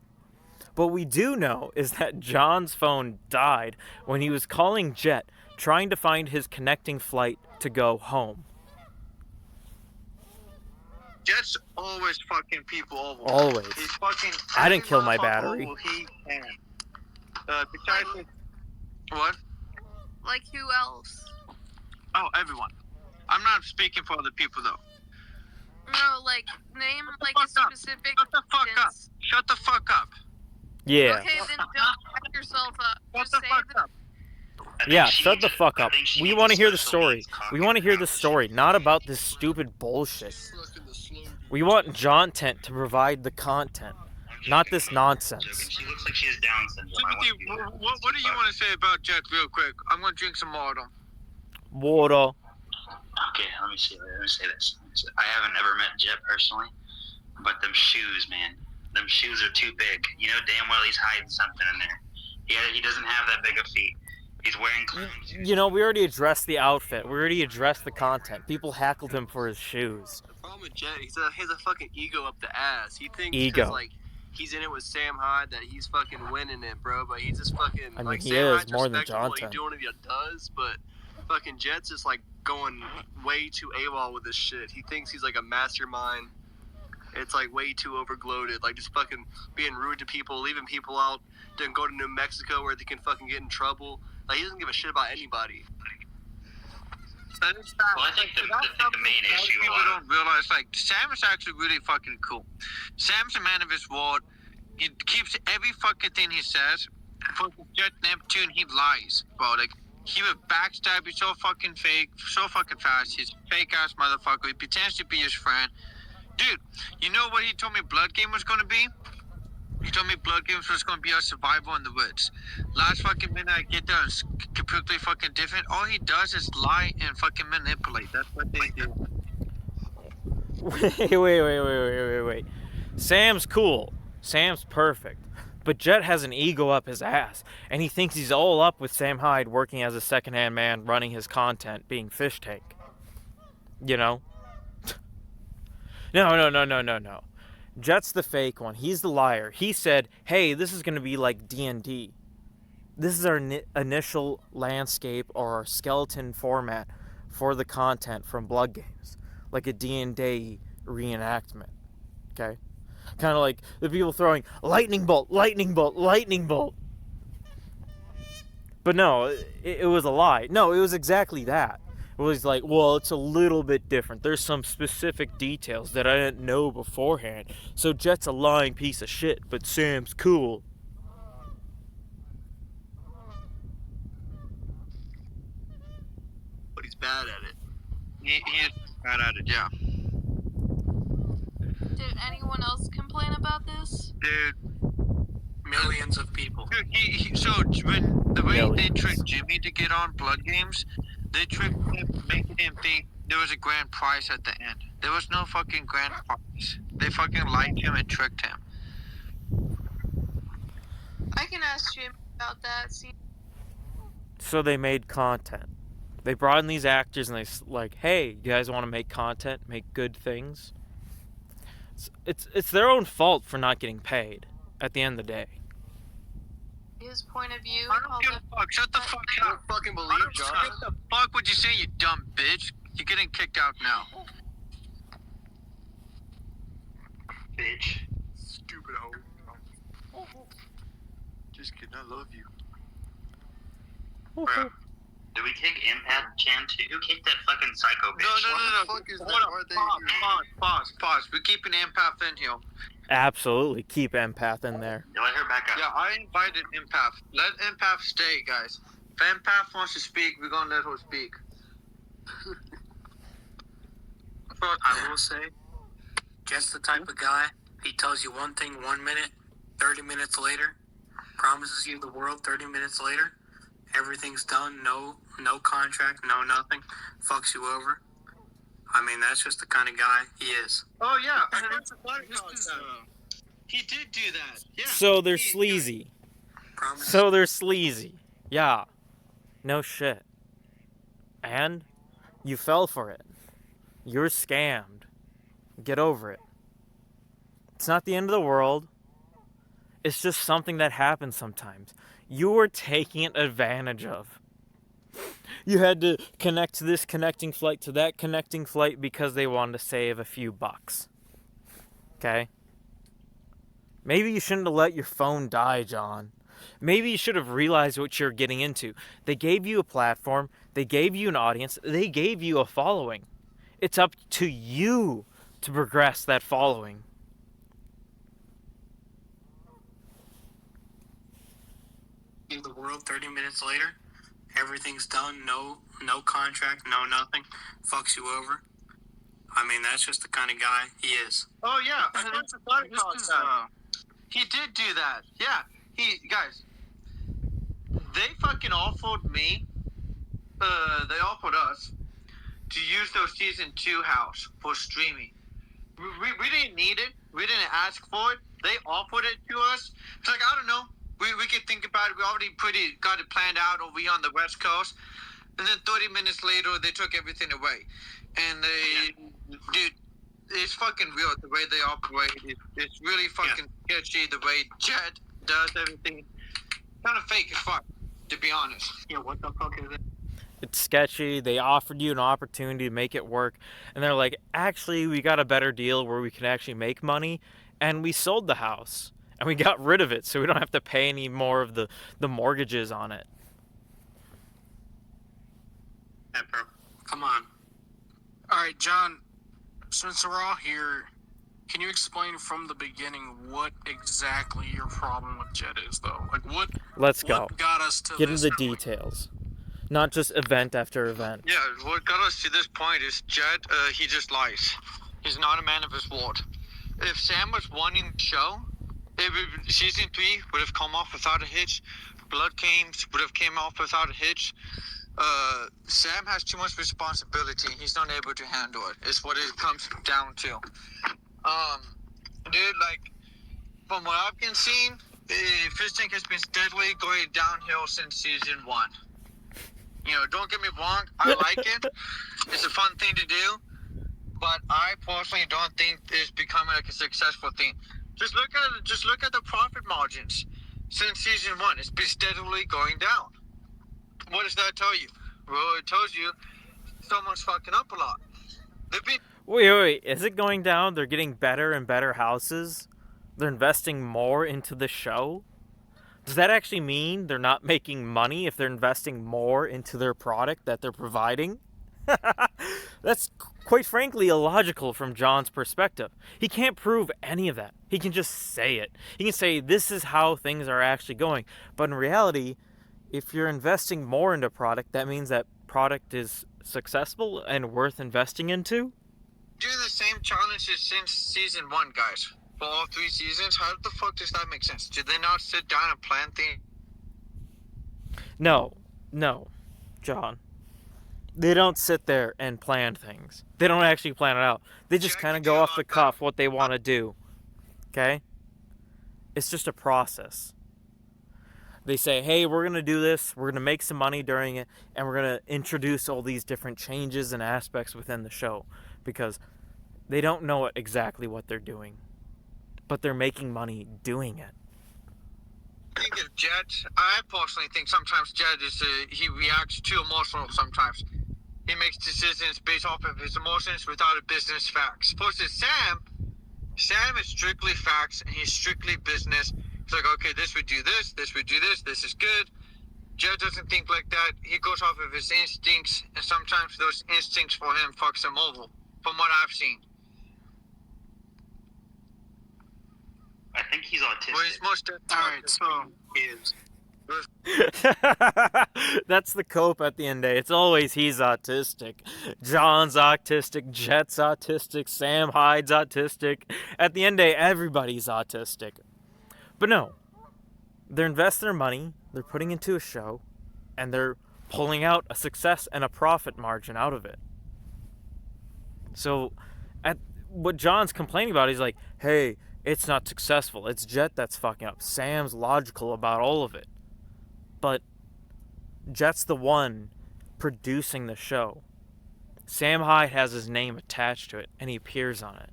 What we do know is that John's phone died when he was calling Jet, trying to find his connecting flight to go home. Jet's always fucking people over. Always. He's fucking. I didn't kill my battery. He can. Besides, what? Like who else? Oh, everyone. I'm not speaking for other people though. No, like name like a specific. Shut the fuck up. instance. Shut the fuck up. Yeah. Okay, then don't back yourself up. Shut Just the say fuck the up. Yeah, shut the fuck up. We want to hear the story. We want to hear the story, not about this stupid bullshit. We want Jontent to provide the content, not this nonsense. She looks like she has Down syndrome. I Timothy, want to be what do you want to say about Jet real quick? I'm gonna drink some water. Water. Okay, let me say this. I haven't ever met Jet personally, but them shoes, man. Them shoes are too big. You know damn well he's hiding something in there. He doesn't have that big of feet. He's wearing clown shoes. You know, we already addressed the outfit. We already addressed the content. People hackled him for his shoes. The problem with Jet, he has a fucking ego up the ass. He thinks Ego. 'cause, like, he's in it with Sam Hyde that he's fucking winning it, bro. But he's just fucking. I mean, like, he Sam is Hyde's more than respectable what Jontent. he's doing what he does, but fucking Jet's just like going way too AWOL with this shit. He thinks he's like a mastermind. It's like way too overgloated. Like just fucking being rude to people, leaving people out, then go to New Mexico where they can fucking get in trouble. Like he doesn't give a shit about anybody. Well, I think the main issue people don't realize, like, Sam is actually really fucking cool. Sam's a man of his word. He keeps every fucking thing he says. For Jet Neptune, he lies, bro. Like, he would backstab you so fucking fake, so fucking fast. He's a fake ass motherfucker. He pretends to be his friend. Dude, you know what he told me Blood Game was gonna be? He told me Blood Games was gonna be a survival in the woods. Last fucking minute I get there and it's completely fucking different. All he does is lie and fucking manipulate. That's what they do. Wait. Sam's cool. Sam's perfect. But Jet has an ego up his ass, and he thinks he's all up with Sam Hyde working as a secondhand man running his content, being FishTank. You know? No. Jet's the fake one. He's the liar. He said, hey, this is going to be like D&D. This is our initial landscape or our skeleton format for the content from Blood Games. Like a D&D reenactment. Okay? Kind of like the people throwing lightning bolt. But no, it was a lie. No, it was exactly that. It was like, well, it's a little bit different. There's some specific details that I didn't know beforehand. So Jet's a lying piece of shit, but Sam's cool. But he's bad at it. He is bad at it, yeah. Did anyone else complain about this? Dude. Millions of people. Dude, so when the way they Millions. tricked Jimmy to get on Blood Games, they tricked him, making him think there was a grand prize at the end. There was no fucking grand prize. They fucking lied to him and tricked him. I can ask Jim about that. See, So they made content. They brought in these actors and they like, hey, you guys want to make content, make good things? It's their own fault for not getting paid at the end of the day. his point of view. I don't give a fuck. Shut the fuck I up. don't fucking believe John. What the fuck would you say, you dumb bitch? You're getting kicked out now. bitch. Stupid hoe. Just kidding, I love you. Bro, do we kick Empath Chan too? Who kicked that fucking psycho bitch? No. What the fuck is that? Hold Why are up. they here? Pause. We're keeping Empath in here. Absolutely. Keep Empath in there. Yeah, let her back up. Yeah, I invited Empath. Let Empath stay, guys. If Empath wants to speak, we're gonna let her speak. I will say, Jet's the type of guy, he tells you one thing 1 minute, 30 minutes later, promises you the world 30 minutes later, everything's done, no contract, no nothing, fucks you over. I mean, that's just the kind of guy he is. Oh yeah, he did do that. Yeah. So they're sleazy. So they're sleazy. Yeah. No shit. And you fell for it. You're scammed. Get over it. It's not the end of the world. It's just something that happens sometimes. You were taking advantage of. You had to connect to this connecting flight to that connecting flight because they wanted to save a few bucks. Okay? Maybe you shouldn't have let your phone die, John. Maybe you should have realized what you're getting into. They gave you a platform. They gave you an audience. They gave you a following. It's up to you to progress that following. In the world 30 minutes later, everything's done, no contract, no nothing, fucks you over. I mean, that's just the kind of guy he is. Oh yeah, he did do that. Yeah, guys, they fucking offered me, they offered us to use those season 2 house for streaming. We didn't need it. We didn't ask for it. They offered it to us. It's like, I don't know. We could think about it. We already got it planned out over here on the West Coast. And then 30 minutes later, they took everything away. And dude, it's fucking real the way they operate. It's really fucking sketchy the way Jet does everything. Kind of fake as fuck, to be honest. Yeah, what the fuck is it? It's sketchy. They offered you an opportunity to make it work. And they're like, actually, we got a better deal where we can actually make money. And we sold the house. And we got rid of it so we don't have to pay any more of the mortgages on it. Yeah, bro. Come on. All right, John, since we're all here, can you explain from the beginning what exactly your problem with Jet is, though? Like, what? Let's go. What got us to Get this into the point? details. Not just event after event. Yeah, what got us to this point is Jet, he just lies. He's not a man of his word. If Sam was running the show, season 3 would have come off without a hitch. Blood Games would have came off without a hitch. Sam has too much responsibility. He's not able to handle it. Is what it comes down to. Dude, like, from what I've been seeing, FishTank has been steadily going downhill since season 1. You know, don't get me wrong, I like it. It's a fun thing to do, but I personally don't think it's becoming like a successful thing. Just look at the profit margins since season 1. It's been steadily going down. What does that tell you? Well, it tells you someone's fucking up a lot. Wait. Is it going down? They're getting better and better houses? They're investing more into the show? Does that actually mean they're not making money if they're investing more into their product that they're providing? That's quite frankly illogical from John's perspective. He can't prove any of that. He can just say it. He can say this is how things are actually going. But in reality, if you're investing more into product, that means that product is successful and worth investing into? Doing the same challenges since season 1, guys. For all 3 seasons, how the fuck does that make sense? Did they not sit down and plan things? No, John. They don't sit there and plan things. They don't actually plan it out. They just kind of go off the cuff what they want to do. Okay? It's just a process. They say, hey, we're going to do this. We're going to make some money during it. And we're going to introduce all these different changes and aspects within the show. Because they don't know exactly what they're doing. But they're making money doing it. I think of Jet, I personally think sometimes Jet he reacts too emotional sometimes. He makes decisions based off of his emotions without a business facts. Versus Sam is strictly facts and he's strictly business. He's like, okay, this would do this would do this is good. Jet doesn't think like that. He goes off of his instincts, and sometimes those instincts for him fucks him over, from what I've seen. I think he's autistic. Well, he's most All right, so That's the cope at the end of the day. It's always he's autistic. John's autistic. Jet's autistic. Sam Hyde's autistic. At the end of the day, everybody's autistic. But no. They're investing their money. They're putting into a show. And they're pulling out a success and a profit margin out of it. So, what John's complaining about, he's like, hey, it's not successful. It's Jet that's fucking up. Sam's logical about all of it. But Jet's the one producing the show. Sam Hyde has his name attached to it, and he appears on it.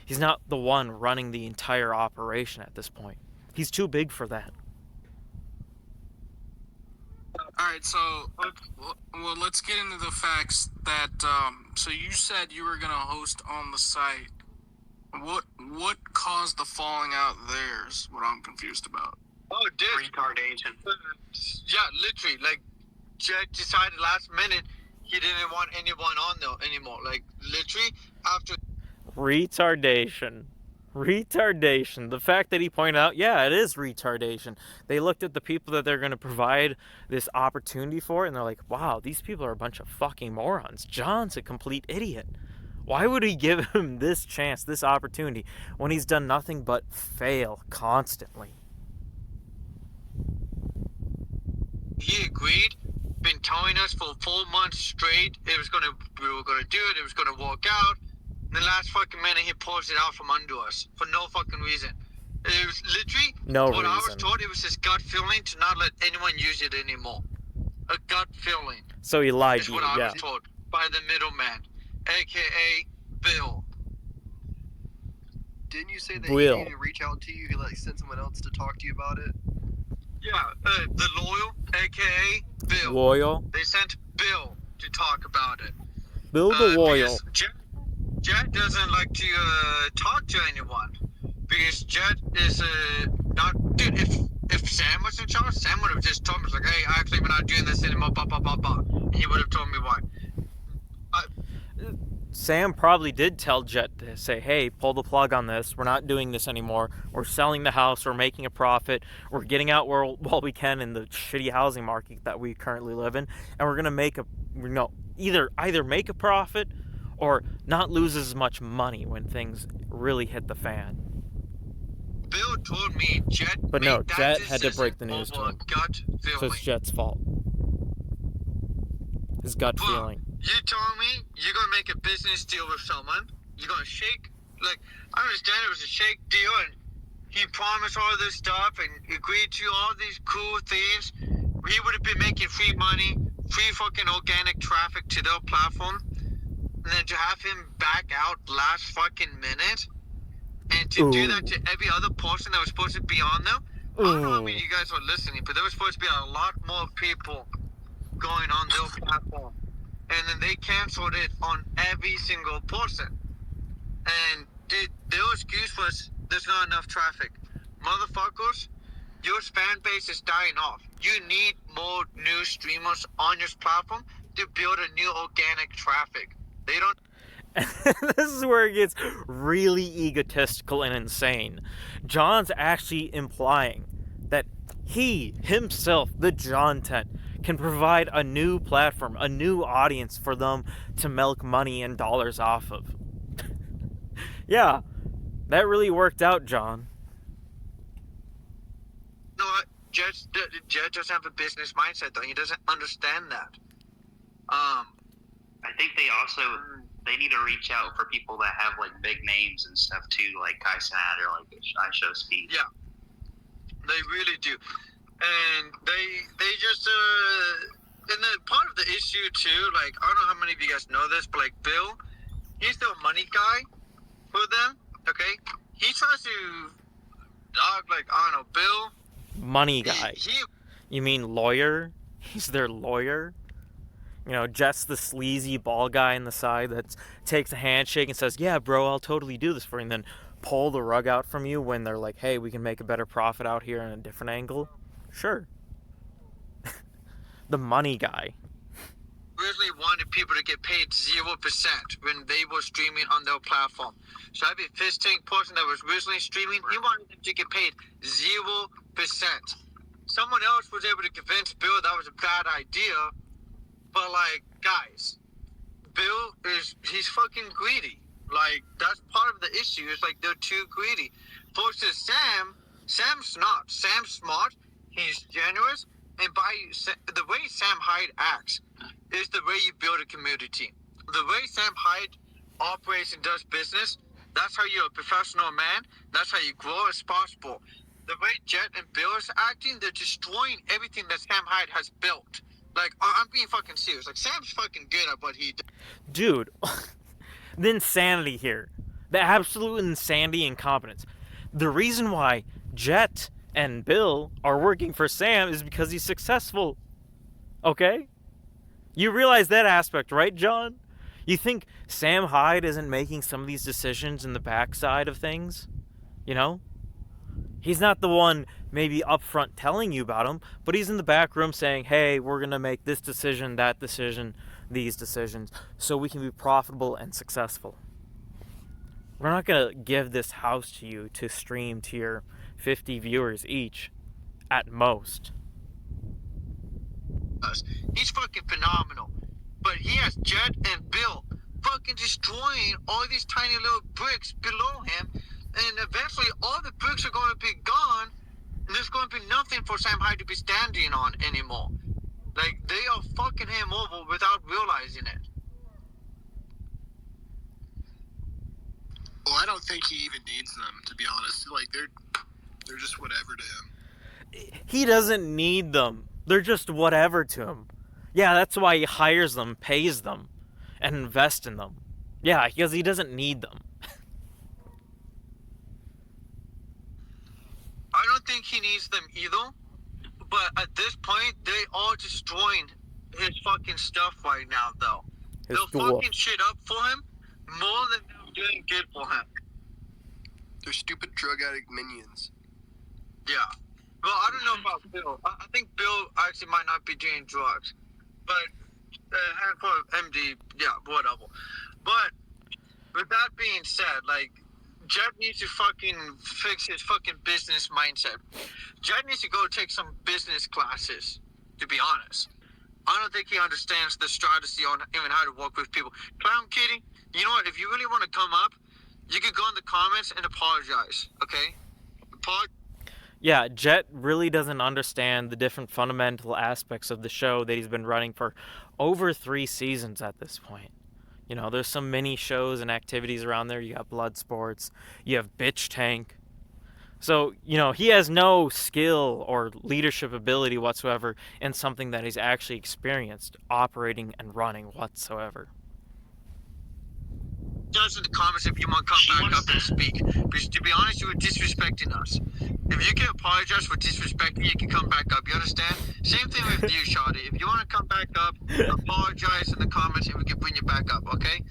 He's not the one running the entire operation at this point. He's too big for that. Alright, so, well, let's get into the facts that, so you said you were gonna host on the site. What caused the falling out there is what I'm confused about. Oh, dude. Retardation. Yeah, literally, like, Jet decided last minute he didn't want anyone on there anymore. Like, literally, after... Retardation. The fact that he pointed out, yeah, it is retardation. They looked at the people that they're going to provide this opportunity for, and they're like, wow, these people are a bunch of fucking morons. John's a complete idiot. Why would he give him this chance, this opportunity, when he's done nothing but fail constantly? He agreed, been telling us for 4 months straight we were gonna do it, it was gonna work out. In the last fucking minute, he pulls it out from under us for no fucking reason. It was literally what I was told. It was his gut feeling to not let anyone use it anymore. A gut feeling. So he lied to you, I was told by the middleman, aka Bill. Didn't you say that he didn't reach out to you? He like sent someone else to talk to you about it. Yeah, the loyal, aka Bill. Loyal. They sent Bill to talk about it. Bill the loyal. Jet doesn't like to talk to anyone because Jet is not. Dude, if Sam was in charge, Sam would have just told me, like, hey, actually, we're not doing this anymore. Blah blah blah blah. And he would have told me why. Sam probably did tell Jet to say, hey, pull the plug on this. We're not doing this anymore. We're selling the house. We're making a profit. We're getting out while we can in the shitty housing market that we currently live in. And we're going to either make a profit or not lose as much money when things really hit the fan. Bill told me Jet But no, Jet had to break the news to him. So it's Jet's fault. His gut feeling. You told me you're going to make a business deal with someone. You're going to shake. Like, I understand it was a shake deal, and he promised all this stuff and agreed to all these cool things. He would have been making free money, free fucking organic traffic to their platform. And then to have him back out last fucking minute, and to do that to every other person that was supposed to be on there. I don't know how many of you guys are listening, but there was supposed to be a lot more people going on their platform. And then they canceled it on every single person. And their excuse was, there's not enough traffic. Motherfuckers, your fan base is dying off. You need more new streamers on your platform to build a new organic traffic. They don't... This is where it gets really egotistical and insane. John's actually implying that he, himself, the Jontent, can provide a new platform, a new audience for them to milk money and dollars off of. Yeah, that really worked out, John. No, Jet doesn't have a business mindset, though. He doesn't understand that. I think they need to reach out for people that have like big names and stuff too, like Kyson or like I Show Speed. Yeah, they really do. And they just and then part of the issue too, like, I don't know how many of you guys know this, but like Bill, he's the money guy for them. Okay, he tries to like, I don't know, Bill. Money guy. You mean lawyer? He's their lawyer. You know, Jet's the sleazy ball guy in the side that takes a handshake and says, yeah, bro, I'll totally do this for you, and then pull the rug out from you when they're like, hey, we can make a better profit out here in a different angle. Sure. The money guy. Really wanted people to get paid 0% when they were streaming on their platform. So every FishTank person that was originally streaming, he wanted them to get paid 0%. someone else was able to convince Bill that was a bad idea. But, like, guys, Bill he's fucking greedy. Like, that's part of the issue. It's like they're too greedy. Versus Sam's not. Sam's smart. He's generous. And the way Sam Hyde acts is the way you build a community. The way Sam Hyde operates and does business, that's how you're a professional man. That's how you grow as possible. The way Jet and Bill is acting, they're destroying everything that Sam Hyde has built. Like, I'm being fucking serious. Like, Sam's fucking good at what he does. Dude, the insanity here. The absolute insanity and incompetence. The reason why Jet and Bill are working for Sam is because he's successful. Okay? You realize that aspect, right, John? You think Sam Hyde isn't making some of these decisions in the backside of things? You know? He's not the one maybe up front telling you about them, but he's in the back room saying, hey, we're going to make this decision, that decision, these decisions, so we can be profitable and successful. We're not going to give this house to you to stream to your 50 viewers each, at most. He's fucking phenomenal. But he has Jet and Bill fucking destroying all these tiny little bricks below him, and eventually all the bricks are going to be gone, and there's going to be nothing for Sam Hyde to be standing on anymore. Like, they are fucking him over without realizing it. Well, I don't think he even needs them, to be honest. Like, they're just whatever to him. He doesn't need them. They're just whatever to him. Yeah, that's why he hires them, pays them, and invests in them. Yeah, because he doesn't need them. I don't think he needs them either, but at this point, they are destroying his fucking stuff right now, though. They'll fucking shit up for him more than they're doing good for him. They're stupid drug addict minions. Yeah. Well, I don't know about Bill. I think Bill actually might not be doing drugs. But, handful of MD, yeah, whatever. But, with that being said, like, Jet needs to fucking fix his fucking business mindset. Jet needs to go take some business classes, to be honest. I don't think he understands the strategy on even how to work with people. Clown Kitty, you know what? If you really want to come up, you could go in the comments and apologize, okay? Yeah, Jet really doesn't understand the different fundamental aspects of the show that he's been running for over 3 seasons at this point. You know, there's some mini shows and activities around there. You got Blood Sports. You have FishTank. So, you know, he has no skill or leadership ability whatsoever in something that he's actually experienced operating and running whatsoever. Us in the comments if you want to come back up and speak. Because to be honest, you were disrespecting us. If you can apologize for disrespecting, you can come back up. You understand? Same thing with you, Shawty. If you want to come back up, apologize in the comments and we can bring you back up, okay?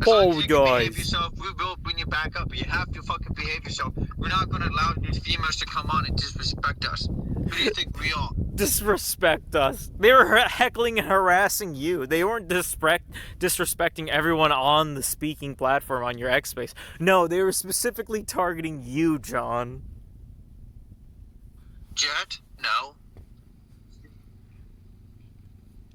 As long as you can behave yourself, we will bring you back up. But you have to fucking behave yourself. We're not going to allow these females to come on and disrespect us. Who do you think we are? Disrespect us. They were heckling and harassing you. They weren't disrespecting everyone on the speaking platform on your X space. No, they were specifically targeting you, John. Jet? No.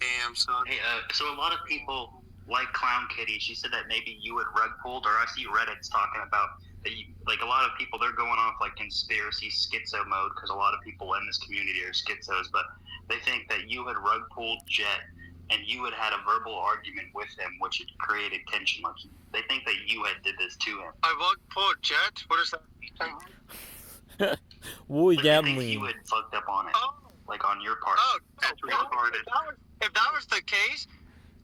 Damn, son. Hey, so a lot of people like Clown Kitty. She said that maybe you had rug pulled, or I see Reddit's talking about that you, like a lot of people, they're going off like conspiracy schizo mode because a lot of people in this community are schizos, but they think that you had rug pulled Jet and you had a verbal argument with him, which had created tension. Like they think that you had did this to him. I rug pulled Jet? What is that? What like, that think mean? you had fucked up on it, like on your part. Oh, if that was the case,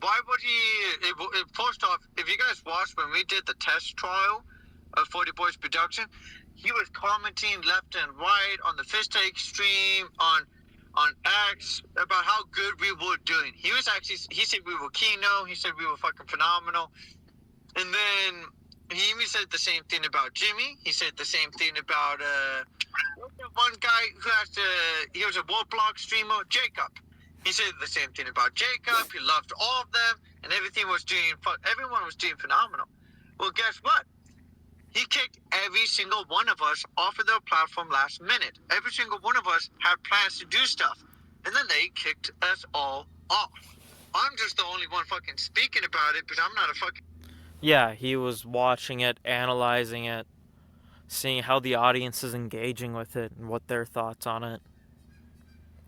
why would he? First off, if you guys watched when we did the test trial of 40 Boys production, he was commenting left and right on the FishTank stream, on X, about how good we were doing. He said we were Kino, he said we were fucking phenomenal. And then he even said the same thing about Jimmy. He said the same thing about one guy who he was a Roblox streamer, Jacob. He said the same thing about Jacob. He loved all of them, and everyone was doing phenomenal. Well, guess what? He kicked every single one of us off of their platform last minute. Every single one of us had plans to do stuff. And then they kicked us all off. I'm just the only one fucking speaking about it, but I'm not a fucking... Yeah, he was watching it, analyzing it, seeing how the audience is engaging with it and what their thoughts on it.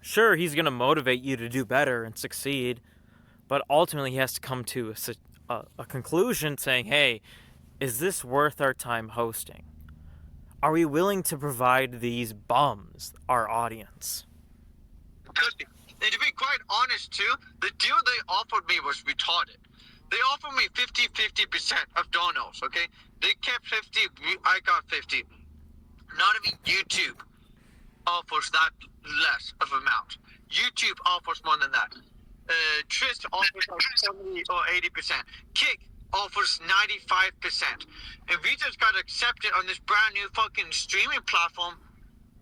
Sure, he's going to motivate you to do better and succeed, but ultimately he has to come to a conclusion saying, hey, is this worth our time hosting? Are we willing to provide these bums our audience? And to be quite honest too, the deal they offered me was retarded. They offered me 50% of donos, okay? They kept 50, I got 50. Not even YouTube offers that less of amount. YouTube offers more than that. Trist offers like 70 or 80%. Kick offers 95%. And we just got accepted on this brand new fucking streaming platform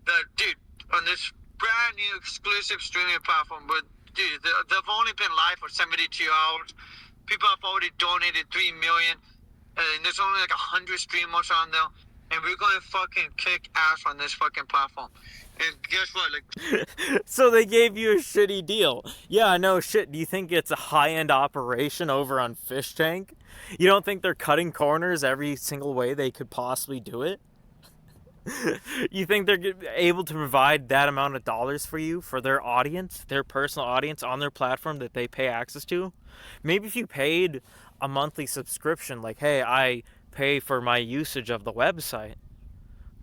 that, dude, on this brand new exclusive streaming platform, but dude, they've only been live for 72 hours. People have already donated 3 million, and there's only like 100 streamers on there, and we're gonna fucking kick ass on this fucking platform. And guess what? Like, so they gave you a shitty deal. Yeah, no shit. Do you think it's a high-end operation over on FishTank? You don't think they're cutting corners every single way they could possibly do it? You think they're able to provide that amount of dollars for you, for their audience, their personal audience on their platform that they pay access to? Maybe if you paid a monthly subscription, like, hey, I pay for my usage of the website.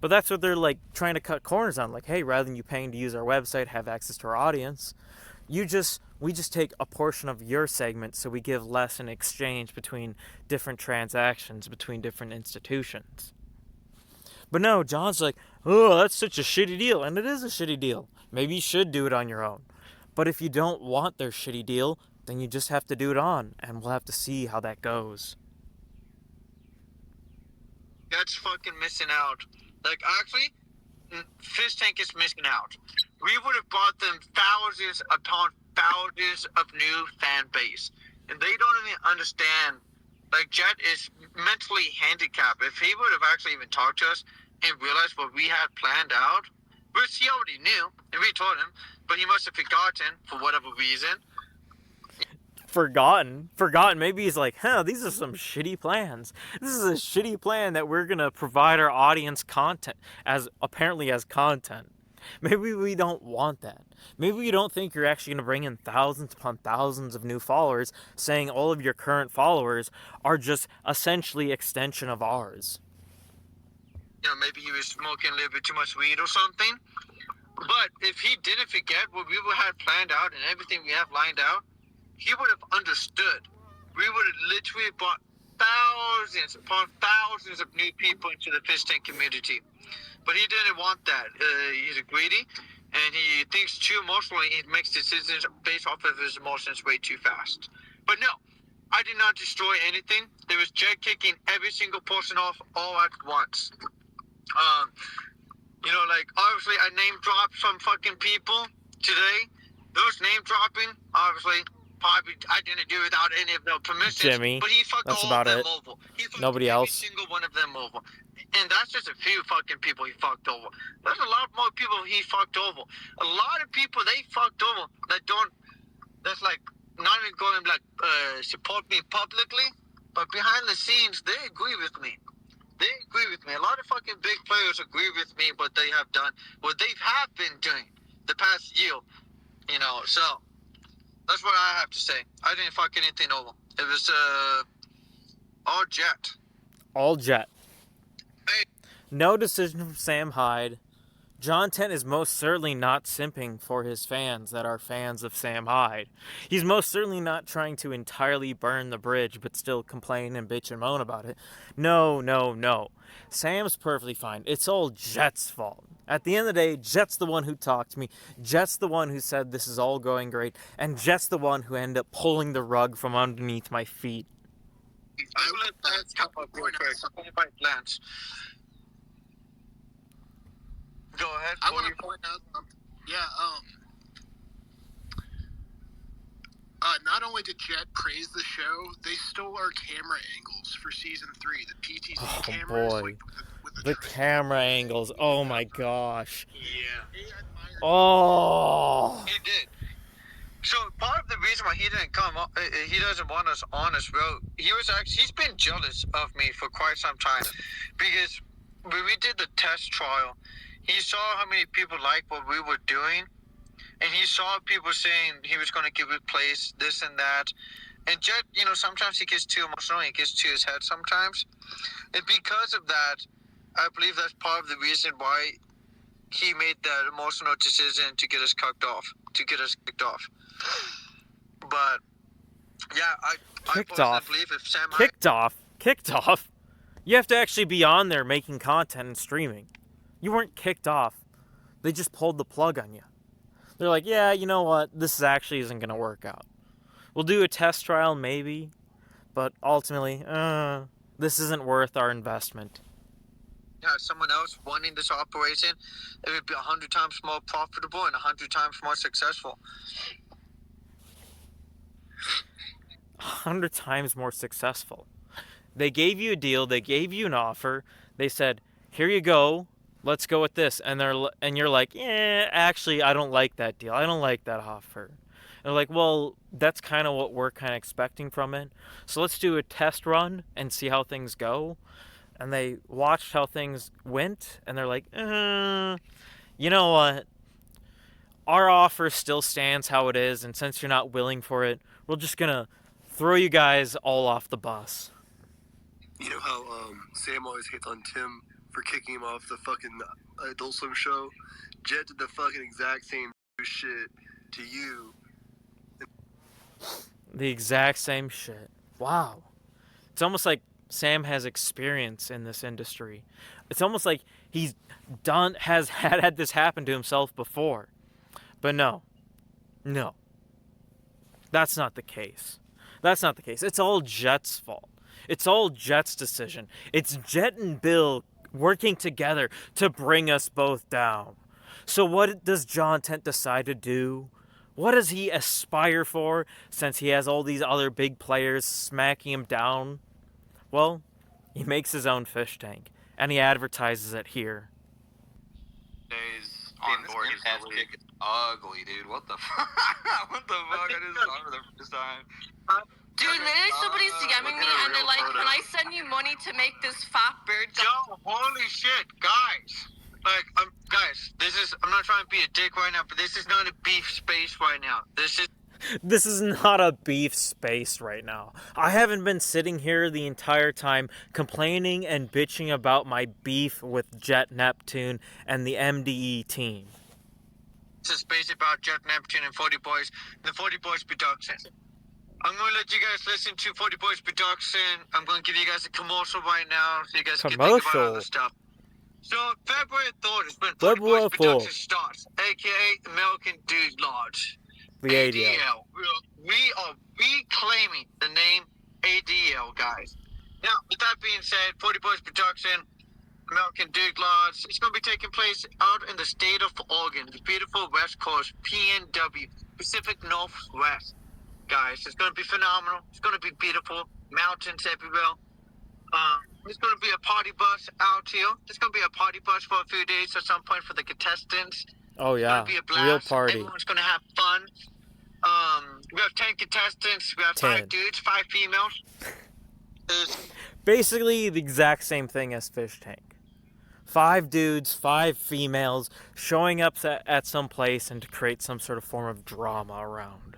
But that's what they're like trying to cut corners on. Like, hey, rather than you paying to use our website, have access to our audience, we just take a portion of your segment, so we give less in exchange between different transactions between different institutions. But no, John's like, oh, that's such a shitty deal. And it is a shitty deal. Maybe you should do it on your own. But if you don't want their shitty deal, then you just have to do it on. And we'll have to see how that goes. that's fucking missing out. Like, actually, FishTank is missing out. We would have brought them thousands upon thousands of new fan base. And they don't even understand. Like, Jet is mentally handicapped. If he would have actually even talked to us and realized what we had planned out, which he already knew, and we told him, but he must have forgotten for whatever reason. Forgotten. Maybe he's like, these are some shitty plans. This is a shitty plan that we're going to provide our audience content, as content. Maybe we don't want that. Maybe we don't think you're actually going to bring in thousands upon thousands of new followers, saying all of your current followers are just essentially extension of ours. You know, maybe he was smoking a little bit too much weed or something. But if he didn't forget what we had planned out and everything we have lined out, he would have understood. We would have literally brought thousands upon thousands of new people into the FishTank community. But he didn't want that. He's greedy, and he thinks too emotionally. He makes decisions based off of his emotions way too fast. But no, I did not destroy anything. There was Jed kicking every single person off all at once. You know, like, obviously I name dropped some fucking people today. Those name dropping, obviously, probably I didn't do without any of their permission. Jimmy, but he fucked that's all about of them it. over. He fucked Nobody every else. single one of them over. And that's just a few fucking people he fucked over. There's a lot more people he fucked over. A lot of people they fucked over that's like not even going like support me publicly, but behind the scenes they agree with me. They agree with me. A lot of fucking big players agree with me what they have done, what they have been doing the past year. You know, so that's what I have to say. I didn't fuck anything over. It was all Jet. All Jet. Hey. No decision from Sam Hyde. Jontent is most certainly not simping for his fans that are fans of Sam Hyde. He's most certainly not trying to entirely burn the bridge, but still complain and bitch and moan about it. No. Sam's perfectly fine. It's all Jet's fault. At the end of the day, Jet's the one who talked to me. Jet's the one who said this is all going great. And Jet's the one who ended up pulling the rug from underneath my feet. I will let Lance come up real quick. I'm going to fight Lance. Go ahead. I want to point out, not only only did Jet praise the show, they stole our camera angles for season 3. The PTZ cameras, boy. like with The camera angles. Oh my gosh. Yeah. Oh. He did. So part of the reason why he didn't come, he doesn't want us on his road. He's been jealous of me for quite some time, because when we did the test trial, he saw how many people liked what we were doing, and he saw people saying he was going to give it place, this and that. And Jet, sometimes he gets too emotional, he gets to his head sometimes, and because of that, I believe that's part of the reason why he made that emotional decision to get us kicked off. But yeah, I personally believe if Sam Hyde... Kicked off? You have to actually be on there making content and streaming. You weren't kicked off. They just pulled the plug on you. They're like, yeah, you know what? This actually isn't going to work out. We'll do a test trial maybe, but ultimately, this isn't worth our investment. Had someone else running this operation, it would be 100 times more profitable and 100 times more successful. 100 times more successful. They gave you a deal, they gave you an offer, they said, here you go, let's go with this. And you're like, actually, I don't like that deal. I don't like that offer. And they're like, well, that's kind of what we're kind of expecting from it. So let's do a test run and see how things go. And they watched how things went, and they're like, you know what? Our offer still stands how it is, and since you're not willing for it, we're just going to throw you guys all off the bus. You know how Sam always hates on Tim for kicking him off the fucking Adult Swim show? Jet did the fucking exact same shit to you. The exact same shit. Wow. It's almost like Sam has experience in this industry. It's almost like he's had this happen to himself before. But no. That's not the case. It's all Jet's fault. It's all Jet's decision. It's Jet and Bill working together to bring us both down. So what does Jontent decide to do? What does he aspire for, since he has all these other big players smacking him down? Well, he makes his own fish tank, and he advertises it here. Days on board is kick is ugly, dude. What the fuck? What the fuck? I just saw for the first time. Dude, literally somebody's DMing me and they're like, can I send you money to make this fat bird? Yo, holy shit, guys. Like, guys, I'm not trying to be a dick right now, but this is not a beef space right now. This is not a beef space right now. I haven't been sitting here the entire time complaining and bitching about my beef with Jet Neptune and the MDE team. This is basically about Jet Neptune and 40 Boys, the 40 Boys production. I'm going to let you guys listen to 40 Boys production. I'm going to give you guys a commercial right now so you guys can think about other stuff. So, February 3rd is when 40 Boys production starts, a.k.a. American Dude Lodge. The ADL. We are reclaiming the name ADL, guys. Now, with that being said, 40 Boys production, American Dude Lodge, it's going to be taking place out in the state of Oregon, the beautiful West Coast, PNW, Pacific Northwest. Guys, it's going to be phenomenal. It's going to be beautiful. Mountains everywhere. There's going to be a party bus out here. There's going to be a party bus for a few days at some point for the contestants. Oh, yeah. It's going to be a blast. Real party. Everyone's going to have fun. We have 10 contestants. We have 5 dudes, 5 females. Basically the exact same thing as FishTank. 5 dudes, 5 females showing up at some place and to create some sort of form of drama around.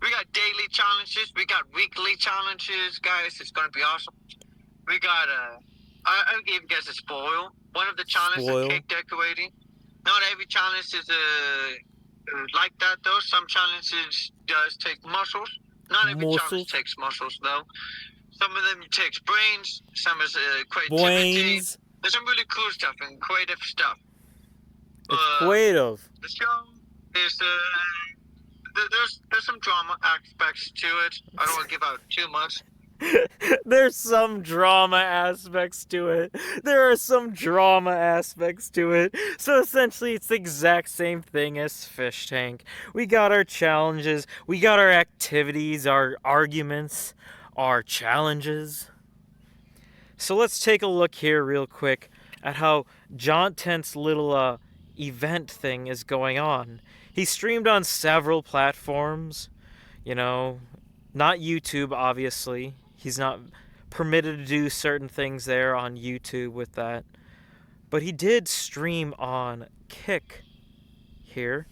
We got daily challenges. We got weekly challenges, guys. It's going to be awesome. We got I'll give you guys a spoil. One of the challenges is cake decorating. Not every challenge is like that, though. Some challenges does take muscles. Not every challenge takes muscles, though. Some of them takes brains. Some is creativity. There's some really cool stuff and creative stuff. It's creative. The show is there's some drama aspects to it. I don't want to give out too much. There's some drama aspects to it. There are some drama aspects to it. So essentially, it's the exact same thing as FishTank. We got our challenges, we got our activities, our arguments, our challenges. So let's take a look here real quick at how Jontent's little event thing is going on. He streamed on several platforms, you know, not YouTube, obviously. He's not permitted to do certain things there on YouTube with that. But he did stream on Kick here.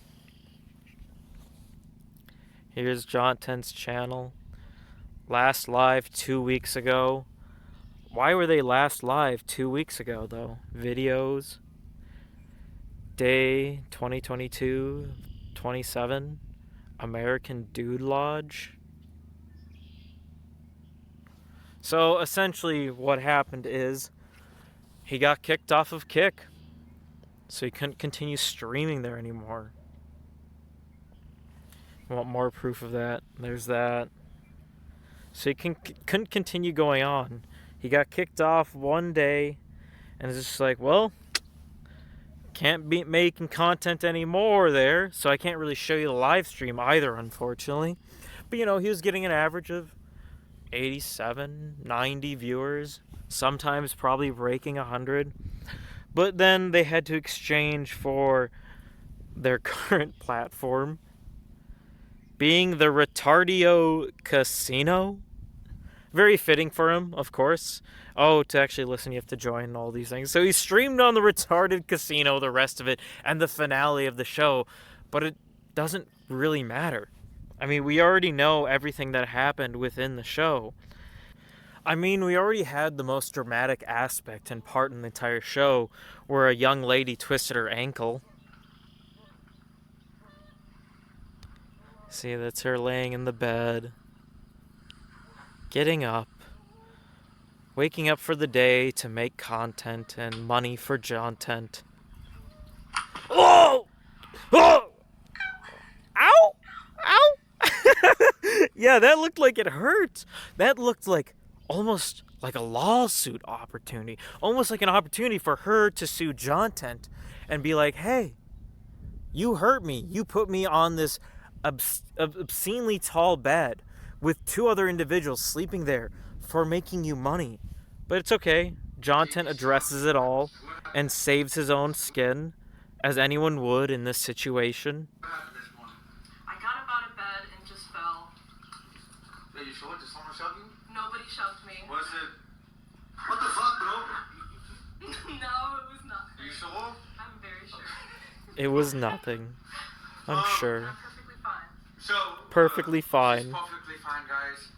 Here's Jontent's channel. Last live 2 weeks ago. Why were they last live 2 weeks ago, though? Videos. Day 2022, 27. American Dude Lodge. So essentially what happened is he got kicked off of Kick. So he couldn't continue streaming there anymore. Want more proof of that? There's that. So he couldn't continue going on. He got kicked off one day and it's just like, well, can't be making content anymore there, so I can't really show you the live stream either, unfortunately. But, you know, he was getting an average of 87, 90 viewers, sometimes probably breaking 100. But then they had to exchange for their current platform, being the Retardio Casino. Very fitting for him, of course. Oh, to actually listen, you have to join all these things. So he streamed on the Retarded Casino, the rest of it, and the finale of the show. But it doesn't really matter. I mean, we already know everything that happened within the show. I mean, we already had the most dramatic aspect and part in the entire show, where a young lady twisted her ankle. See, that's her laying in the bed. Getting up. Waking up for the day to make content and money for Jontent. Oh! Oh! Ow! Ow! Yeah, that looked like it hurt. That looked like almost like a lawsuit opportunity. Almost like an opportunity for her to sue Jontent and be like, hey, you hurt me. You put me on this obscenely tall bed with two other individuals sleeping there for making you money. But it's okay. Jontent addresses it all and saves his own skin, as anyone would in this situation. I got up out of bed and just fell. Are you sure? Did someone shove you? Nobody shoved me. Was it? What the fuck, bro? No, it was not. Are you sure? I'm very sure. It was nothing. I'm sure. I'm perfectly fine. So, Perfectly fine. It's perfectly fine, guys.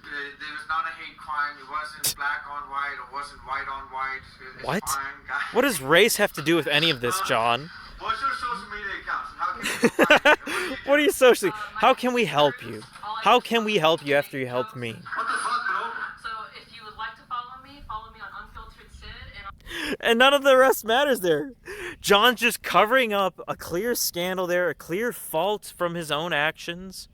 There was not a hate crime. It wasn't black on white or wasn't white on white. It's What? fine, guys. What does race have to do with any of this, John? What's your social media accounts? How can you find me? What are you socially? How can we help you? How can we help you after you helped me? What the fuck, bro? So if you would like to follow me on Unfiltered Sid. And none of the rest matters there. John's just covering up a clear scandal there, a clear fault from his own actions.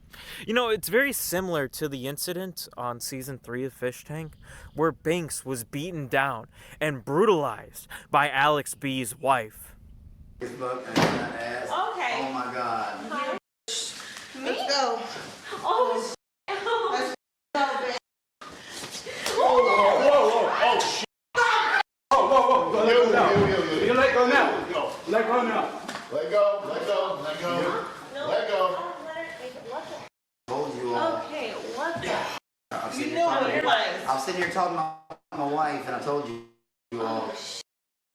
You know, it's very similar to the incident on season 3 of FishTank, where Banks was beaten down and brutalized by Alex B's wife. Okay. Oh my God. Let's go. Oh, Let's go, baby. Oh, shit. Whoa. You let go now. Let go now. Let go. Let go. Told you all. okay. What the? I'm You know what it was. I'm sitting here talking about my wife, and I told you all.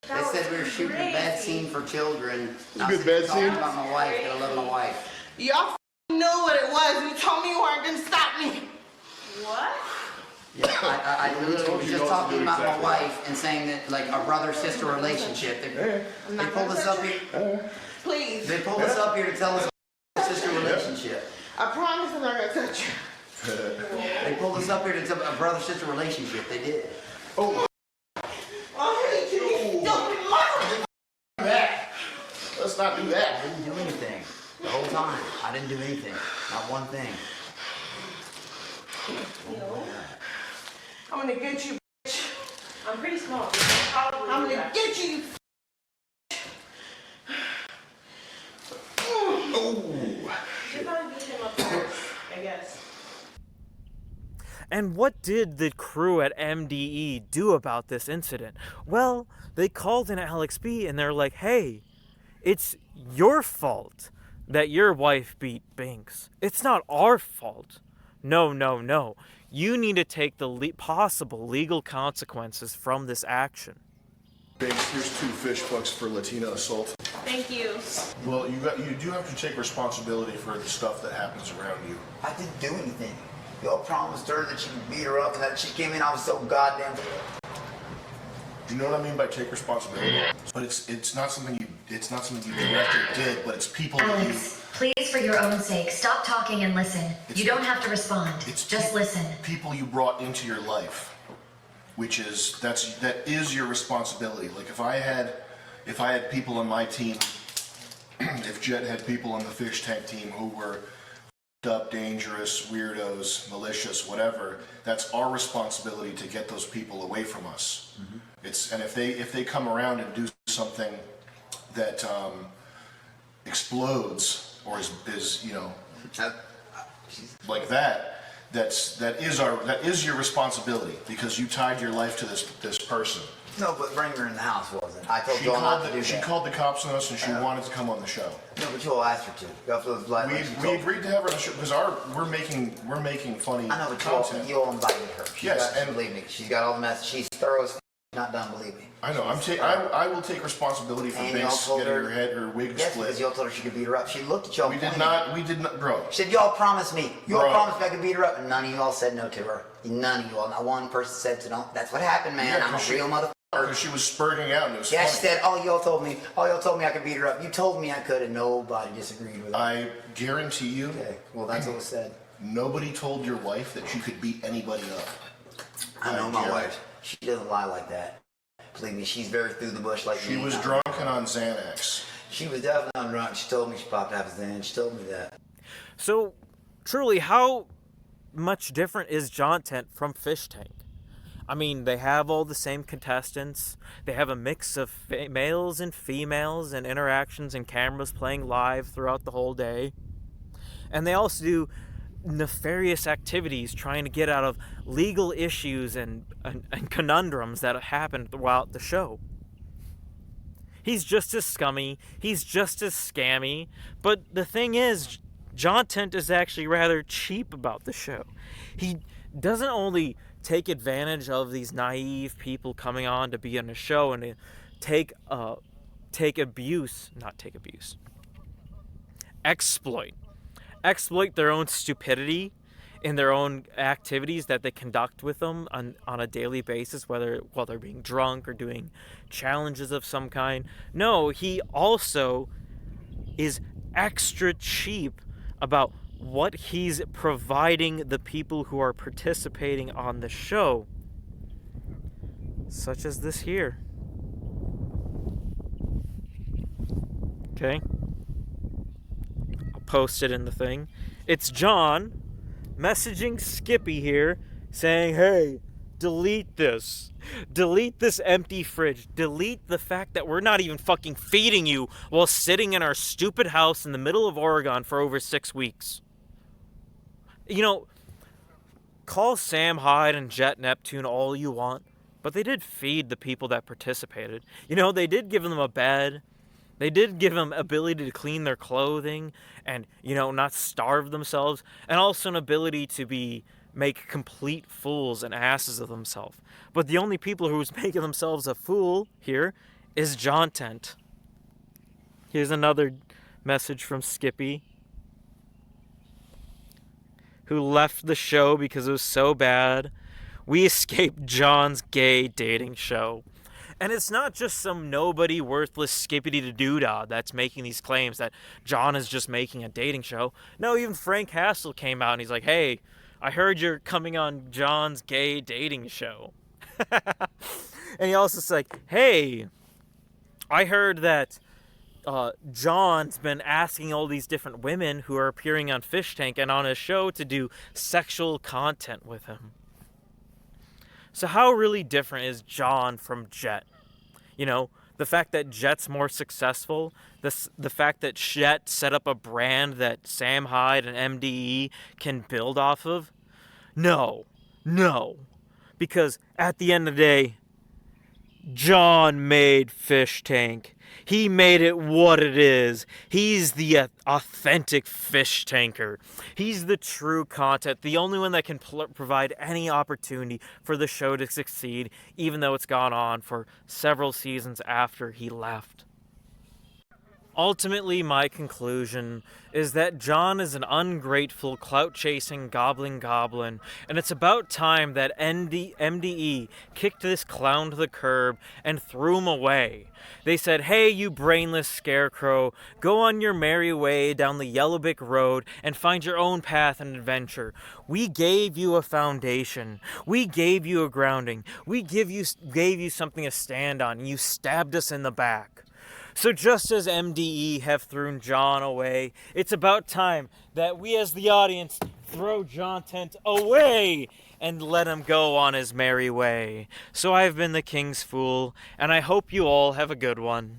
They said we were shooting a bad scene for children. You good bad scene? Talking about my wife, that I love my wife. Y'all knew what it was. You told me you weren't gonna stop me. What? Yeah, I literally was just talking about my wife and saying that, like, a brother-sister relationship. They pulled us up here. Please. They pulled us up here to tell us a sister relationship. I promise I'm not gonna touch you. They pulled us up here to tell a brother-sister relationship. They did. Oh. I hate you, you stupid mother. Let's not do that. I didn't do anything. The whole time. I didn't do anything. Not one thing. I'm gonna get you, bitch. I'm pretty small. I'm gonna get you. You're gonna beat him up first, I guess. And what did the crew at MDE do about this incident? Well, they called in Alex B and they're like, hey, it's your fault that your wife beat Binks. It's not our fault. No, no, no. You need to take the possible legal consequences from this action. Binks, here's 2 fish bucks for Latina assault. Thank you. Well, you do have to take responsibility for the stuff that happens around you. I didn't do anything. Y'all promised her that you could beat her up, and that she came in, I was so goddamn. You know what I mean by take responsibility? But it's not something you directly did, but it's people that you. Alex, please, for your own sake, stop talking and listen. You don't have to respond. Just listen. People you brought into your life, that is your responsibility. Like if I had people on my team, if Jet had people on the FishTank team who were up, dangerous, weirdos, malicious, whatever, that's our responsibility to get those people away from us. Mm-hmm. And if they come around and do something that explodes or is like that is your responsibility because you tied your life to this person. No, but bringing her in the house wasn't. I told She Joel called not to do she that. called the cops on us and she wanted to come on the show. No, but Joel asked her to. We agreed to have her on the show because we're making funny I know, but content. Joel invited her. And believe me, she's got all the mess. She's thorough as not done, believe me. I know. I will take responsibility for Binks getting her wig yes, split. because y'all told her she could beat her up. She looked at y'all. We did not, bro. She said, y'all promised me. Y'all Bro. promised me I could beat her up, and none of y'all said no to her. None of y'all. Not one person said to don't. That's what happened, man. Yeah, I'm a 'cause real motherfucker. Because she was spurting out and it was Yeah, funny. she said, oh, y'all told me I could beat her up. You told me I could, and nobody disagreed with her. I guarantee you. Okay, well, that's what was said. Nobody told your wife that she could beat anybody up. I know my wife. She doesn't lie like that. Believe me, she's very through the bush like me. She was drunk and on Xanax. She was definitely on drunk. She told me she popped half a Xan. She told me that. So, truly, how much different is Jontent from FishTank? I mean, they have all the same contestants. They have a mix of males and females and interactions and cameras playing live throughout the whole day. And they also do nefarious activities trying to get out of legal issues and conundrums that happen throughout the show. He's just as scummy. He's just as scammy. But the thing is, Jontent is actually rather cheap about the show. He doesn't only take advantage of these naive people coming on to be on a show and exploit their own stupidity in their own activities that they conduct with them on a daily basis, whether while they're being drunk or doing challenges of some kind. No, he also is extra cheap about what he's providing the people who are participating on the show, such as this here. Okay, I'll post it in the thing. It's John messaging Skippy here saying, hey, delete this empty fridge, delete the fact that we're not even fucking feeding you while sitting in our stupid house in the middle of Oregon for over 6 weeks. You know, call Sam Hyde and Jet Neptune all you want, but they did feed the people that participated. You know, they did give them a bed. They did give them ability to clean their clothing and, you know, not starve themselves, and also an ability to make complete fools and asses of themselves. But the only people who's making themselves a fool here is Jontent. Here's another message from Skippy, who left the show because it was so bad. We escaped John's gay dating show. And it's not just some nobody worthless skippity-doo-dah that's making these claims that John is just making a dating show. No, even Frank Hassel came out and he's like, hey, I heard you're coming on John's gay dating show. And he also said, like, hey, I heard that John's been asking all these different women who are appearing on FishTank and on his show to do sexual content with him. So how really different is John from Jet? You know, the fact that Jet's more successful, the fact that Jet set up a brand that Sam Hyde and MDE can build off of? No. Because at the end of the day, John made FishTank. He made it what it is. He's the authentic fish tanker. He's the true content, the only one that can provide any opportunity for the show to succeed, even though it's gone on for several seasons after he left. Ultimately, my conclusion is that John is an ungrateful, clout-chasing goblin, and it's about time that MDE kicked this clown to the curb and threw him away. They said, hey, you brainless scarecrow, go on your merry way down the Yellowbick Road and find your own path and adventure. We gave you a foundation. We gave you a grounding. We gave you something to stand on, and you stabbed us in the back. So just as MDE have thrown John away, it's about time that we as the audience throw Jontent away and let him go on his merry way. So I've been the King's Fool, and I hope you all have a good one.